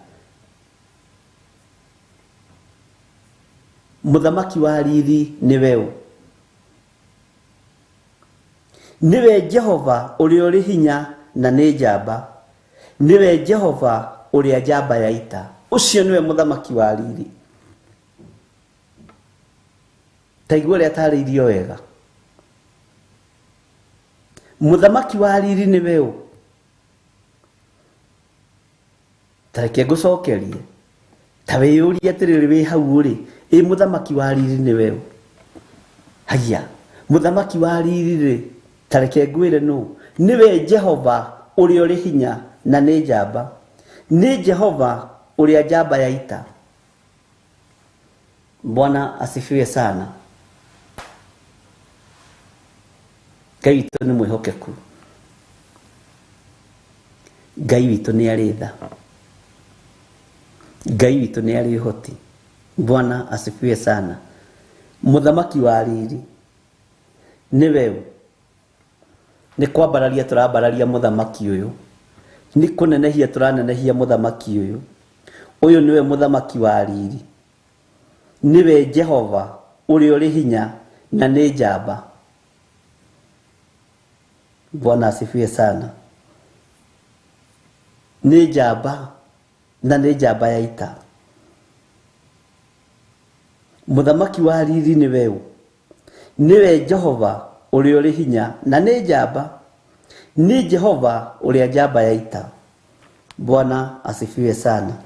Mũthamaki wa riri nĩ weũ. Niwe Jehova ũrĩa ũrĩ hinya na nĩ njamba. Niwe Jehova ũrĩa njamba ya ita. Ũcio niwe mũthamaki wa riri. Taigua ũrĩa atarĩirio wega. Mũthamaki wa riri nĩ weũ. Tareke ngũcokerie. Ta wĩyũrie atĩrĩrĩ wĩ hau ũrĩ, mũthamaki wa riri nĩ weũ. Haya, mũthamaki wa riri rĩ, tareke ngwĩre nũ. Niwe Jehova ũrĩa ũrĩ hinya na nĩ njamba. Nĩ Jehova ulia jaba ya ita. Bwana asifiwe sana. Ngai witũ nĩ mwĩhokeku. Ngai witũ nĩ arĩ tha. Ngai witũ nĩ arĩ ũhoti. Bwana asifiwe sana. Mũthamaki wa riri nĩ wewe. Nĩ kwambararia tũrambararia mũthamaki ũyũ. Nĩ kũnenehia tũranenehia mũthamaki ũyũ. Ũyũ nĩwe mũthamaki wa riri. Niwe Jehova ũrĩa ũrĩ hinya na nĩ njamba. Bwana asifiwe sana. Nĩ njamba na nĩ njamba ya ita. Mũthamaki wa riri nĩ wewe. Niwe Jehova ũrĩa ũrĩ hinya na nĩ njamba. Ni Jehova ũrĩa njamba ya ita. Bwana asifiwe sana.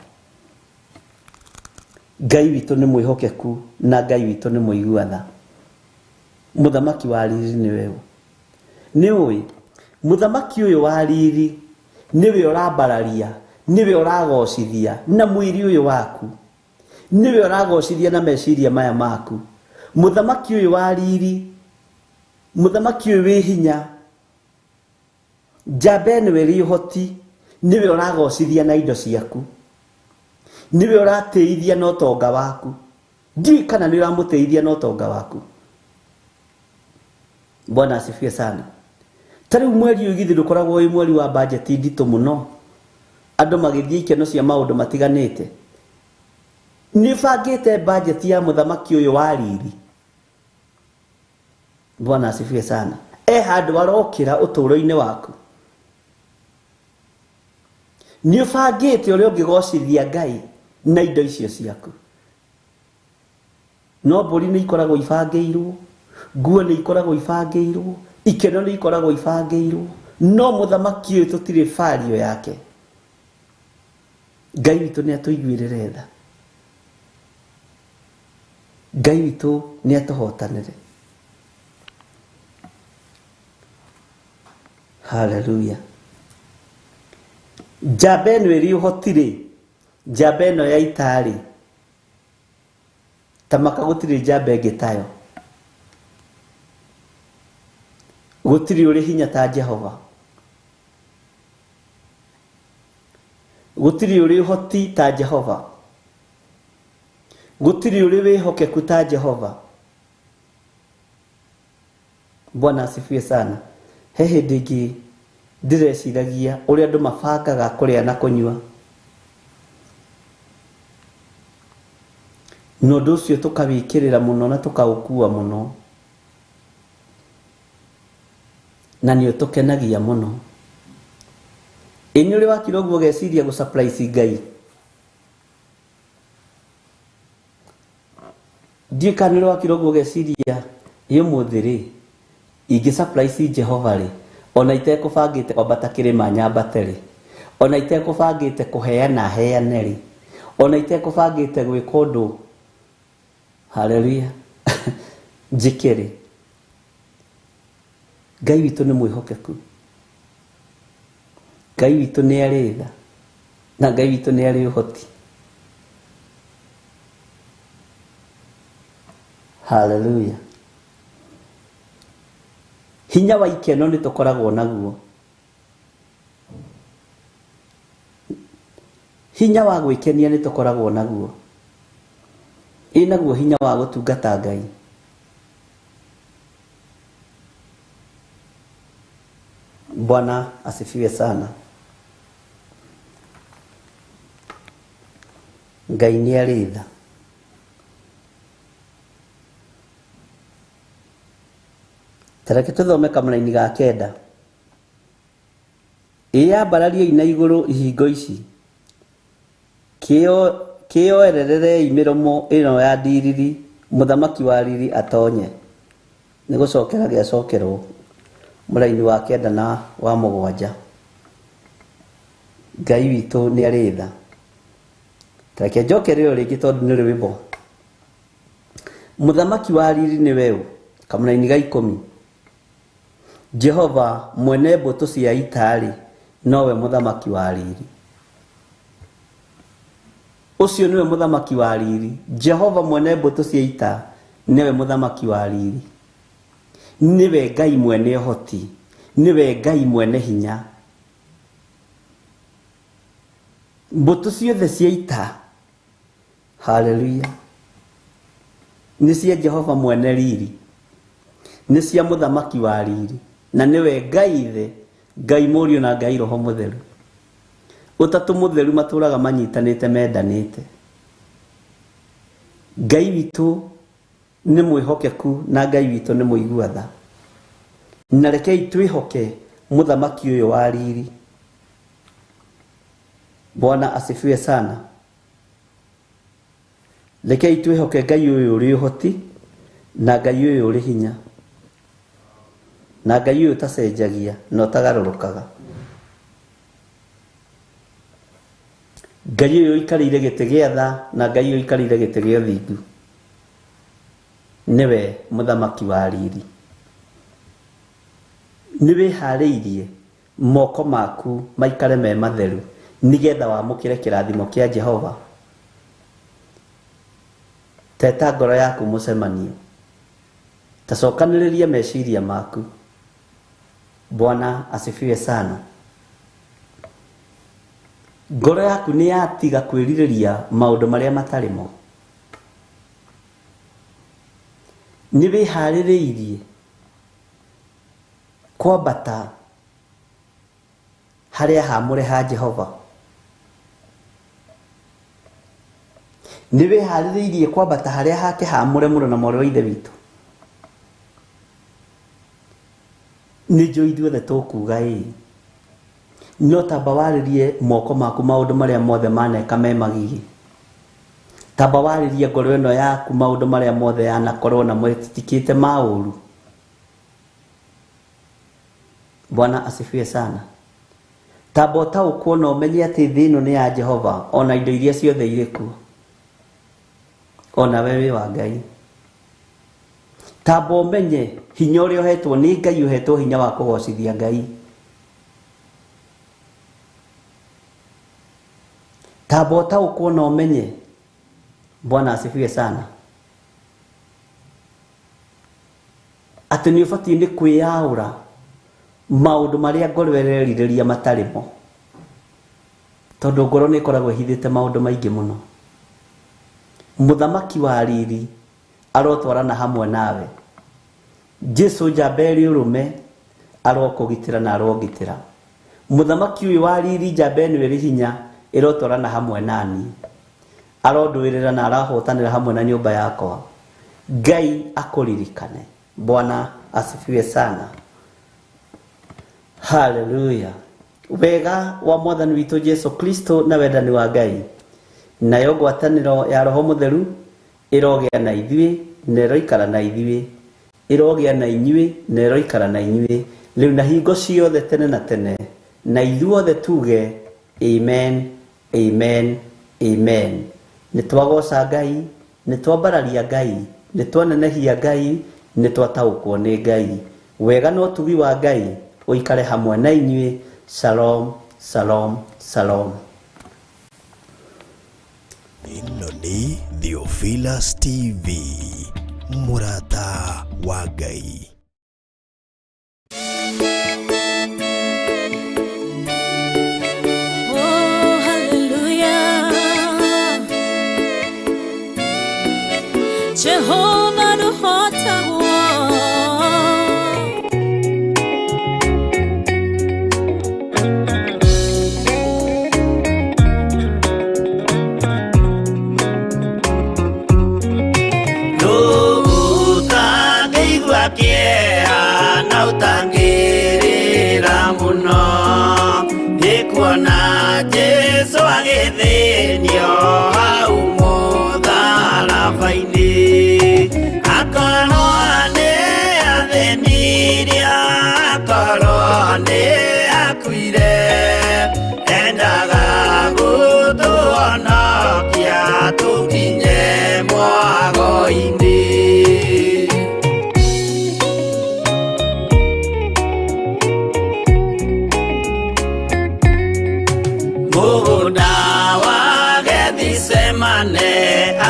Ngai witũ nĩ mwĩhokeku na Ngai witũ nĩ mũiguatha. Mũthamaki wa riri nĩ wewe. Nĩũĩ mũthamaki ũyũ wa riri niwe ũrambararia, niwe ũragocithia na mwĩrĩ ũyũ waku. Niwe ũragocithia na meciria maya maku. Mũthamaki ũyũ wa riri, mũthamaki ũyũ wĩ hinya. Njamba ĩno ĩrĩ ũhoti, niwe ũragocithia na indo ciaku. Niwe ũrateithia na ũtonga waku. Ndiũĩ kana nĩ ũramũteithia na ũtonga waku. Bwana asifiwe sana. Tarĩu mweri ũyũ githĩ ndũkoragwo wĩ mweri wa budget nditũ mũno. Andũ magĩthiĩ ikeno cia maũndũ matiganĩte. Nĩ bangĩte budget ya mũthamaki ũyũ wa riri. Bwana asifiwe sana. Handũ arokĩra ũtũũro-inĩ waku. Nĩ bangĩte ũrĩa ũngĩgocithia Ngai na indo icio ciaku. No mbũri nĩ ikoragwo ibangĩirwo, nguo nĩ ikoragwo ibangĩirwo, ikeno nĩ ikoragwo ibangĩirwo, no mũthamaki ũyũ tũtirĩ fario yake. Ngai witũ nĩ atũiguĩrĩre tha. Ngai witũ nĩ atũhotanĩre. Hallelujah. Njamba ĩno ĩrĩ ũhoti rĩ, njamba ĩno ya ita rĩ, ta maka gũtirĩ njamba ĩngĩ tayo. Gũtirĩ ũrĩ hinya ta Jehova. Gũtirĩ ũrĩ ũhoti ta Jehova. Gũtirĩ ũrĩ wĩhokeku ta Jehova. Bwana asifiwe sana. He hĩndĩ ĩngĩ ndĩreciragia ũrĩa andũ mabangaga kũrĩa na kũnyua. No ũndũ ũcio tũkawĩkĩrĩra mũno na tũkaũkua mũno. Na nĩ ũtũkenagia mũno. Nĩ ũrĩ wakira ũguo ũgeciria gũ-surprise Ngai. Ndiũĩ kana nĩ ũrĩ wakira ũguo ũgeciria ũmũthĩ rĩ, ingĩ-surprise Jehova rĩ, ona itekũbangĩte kwambata kĩrĩma nyambate rĩ, ona itekũbangĩte kũheana heane rĩ, ona itekũbangĩte gwĩka ũndũ. Hallelujah. Njĩke rĩ. Ngai witũ nĩ mwĩhokeku. Ngai witũ nĩ arĩ tha. Na Ngai witũ nĩ arĩ ũhoti. Hallelujah. Hinya wa ikeno nĩ tũkoragwo naguo. Hinya wa gwĩkenia nĩ tũkoragwo naguo. Naguo hinya wa gũtungata Ngai. Bwana asifiwe sana. Ngai nĩ arĩ tha. Tareke tũthome kamũra-inĩ ga 9. Ĩyambarariei na igũrũ ihingo ici. Kĩoerererei mĩromo ĩno ya ndiriri, mũthamaki wa riri atonye. Nĩ gũcokera gĩacokerwo mũra-inĩ wa 9 na wa 7. Ngai witũ nĩ arĩ tha. Tareke njokere rĩo rĩngĩ tondũ nĩ rwĩmbo. Mũthamaki wa riri nĩ wewe. Kamũra-inĩ ga 10. Jehova mwene mbũtũ cia ita rĩ, nowe mũthamaki wa riri. Ucio niwe muthamaki wa riri. Jehova mwene mbutu cia ita niwe muthamaki wa riri. Niwe Ngai mwene hoti, niwe Ngai mwene hinya. Mbutu ciothe cia ita, haleluya, ni cia Jehova mwene riri, ni cia muthamaki wa riri, na niwe Ngai Ithe, Ngai Mũriũ na Ngai Roho Mũtheru. Utatu Mũtheru matũraga manyitanĩte mendanĩte. Ngai witũ nĩ mwĩhokeku na Ngai witũ nĩ mũigua tha. Na rekei twĩhoke muthamaki ũyũ wa riri. Bwana asifiwe sana. Rekei twĩhoke Ngai ũyũ ũrĩ ũhoti na Ngai ũyũ ũrĩ hinya. Na Ngai ũyũ tacenjagia na ũtagarũrũkaga. Ngai ũyũ ikarĩire gĩtĩ gĩa tha na Ngai ũyũ ikarĩire gĩtĩ gĩa ũthingu. Niwe muthamaki wa riri. Niwe harĩirie moko maku maikare me matheru nigetha wamũkĩre kĩrathimo kĩa Jehova. Teta ngoro yaku mũcemanio. Tacokanĩrĩria meciria maku. Bwana asifiwe sana. Ngoro yaku nĩ yatiga kwĩrirĩria maũndũ marĩa matarĩ mo. Nĩ wĩharĩrĩirie kwambata harĩa hamũre ha Jehova. Nĩ wĩharĩrĩirie kwambata harĩa hake hamũre mũno na mwarĩ wa Ithe witũ. Nĩ njũĩ ithuothe tũkuga no tamba warĩrie moko maku maũndũ marĩa mothe maneka me magigi. Tamba warĩrie ngoro ĩno yaku maũndũ marĩa mothe yanakorwo na mwĩtĩkĩte maũru. Bwana asifiwe sana. Tamba ũtaũkwo na ũmenye atĩ thĩ ĩno nĩ ya Jehova, ona indo iria ciothe irĩ kuo, ona wewe wa Ngai. Tamba ũmenye hinya ũrĩa ũhetwo nĩ Ngai, ũhetwo hinya wa kũgocithia Ngai. Tamba ũtaũkwo na ũmenye, Bwana asifiwe sana, atĩ nĩ ũbatiĩ nĩ kwĩyaũra maũndũ marĩa ngoro ĩrerirĩria matarĩ mo, tondũ ngoro nĩ ĩkoragwo ĩhithĩte maũndũ maingĩ mũno. Muthamaki wa riri arotwarana hamwe nawe. Jesu njamba ĩrĩ ũrũme arokũgitĩra na arogitĩra. Muthamaki ũyũ wa riri njamba ĩno ĩrĩ hinya ĩrotwarana hamwe nani. Arondũĩrĩra na arahotanĩra hamwe na nyũmba yakwa. Ngai akũririkane. Bwana asifiwe sana. Hallelujah. Wega wa Mwathani witũ Jesu Kristo na wendani wa Ngai nayo ngwatanĩro ya Roho Mũtheru ĩrogĩa na ithuĩ na ĩroikara na ithuĩ, ĩrogĩa na inyuĩ na ĩroikara na inyuĩ rĩu na hingo ciothe tene na tene, na ithuothe tuge amen, amen, amen. Nĩtwagoca Ngai, nĩtwambararia Ngai, nĩtwanenehia Ngai, nĩtwataũkwo nĩ Ngai. Wega na ũtugi wa Ngai ũikare hamwe na inyuĩ. Shalom, shalom, shalom. Ĩno nĩ Theophilus TV, mũrata wa Ngai. Oh, hallelujah. Jehovah the hot utangirira muno ikuona Jesu agithinio hau mutharabaini mane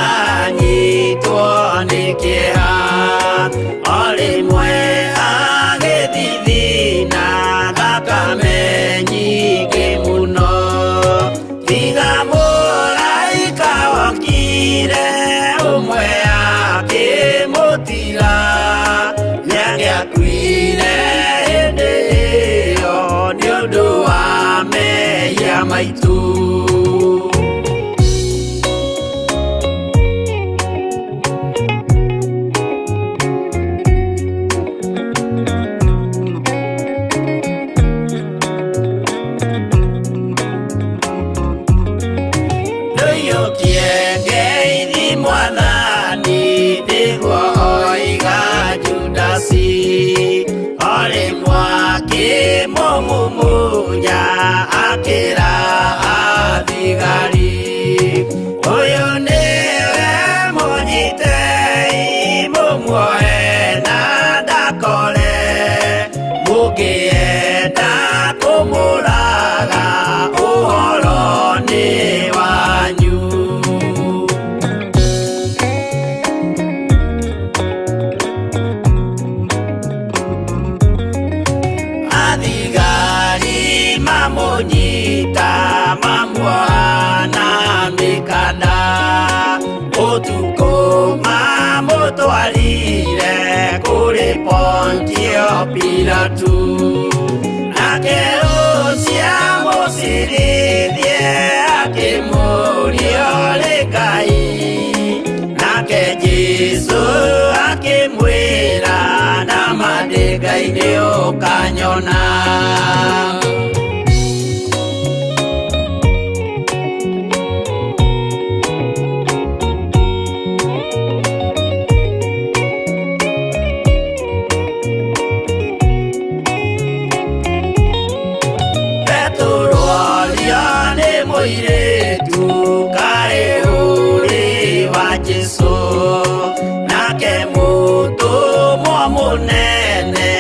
anyitwo nĩ kĩeha o rĩmwe agĩthithina thakame nyingĩ mũno tiga mũraika wokire ũmwe akĩmũtiga nĩagĩakuire hĩndĩ ĩyo nĩ ũndũ wa mehia maitũ. Mumunya akira athigari uyu niwe munyitei mumuoe na ndakore mukienda kumuraga uhoro ni wanyu. Mamunyita mamuana mikanda utuko mamutwarire kuri Pontio Pilatu nake Rucia musirithie akimuria ũrĩ Ngai nake Jesu akimwĩra na mandĩ Ngai nĩ ũkanyona. Munene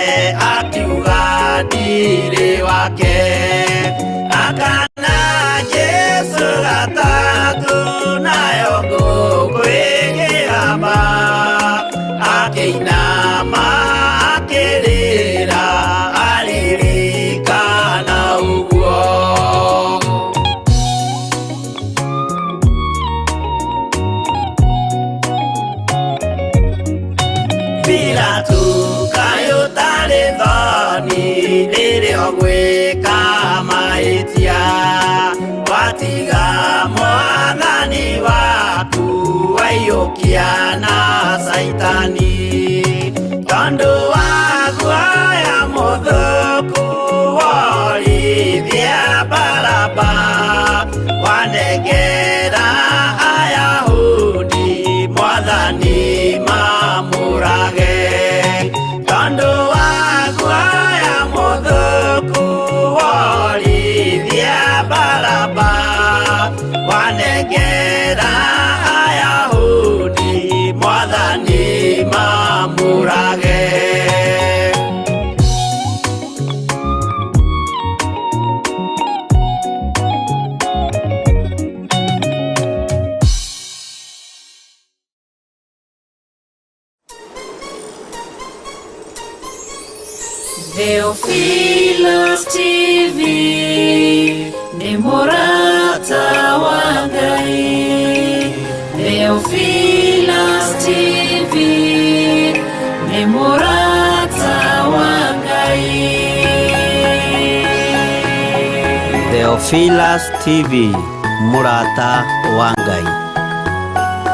akiuga ndire wake akana Jesu gatatu nayo ngũkwĩgĩrama akĩinama akĩrĩra aririkana ũguo. Pilatu kayo tare thoni rĩrĩa gwĩka mahĩtia watiga mwathani waku waiyũkia na Saitani tondũ wa guoya mũthũku worithia Baraba wanengera Ayahudi mwathani mamũrage tondũ wa guoya mũthũku worithia Baraba wanengera Ayahudi mwathani mamũrage. Theophilus TV ni mũrata wa Ngai. Theophilus TV ni mũrata wa Ngai. Theophilus TV mũrata wa Ngai.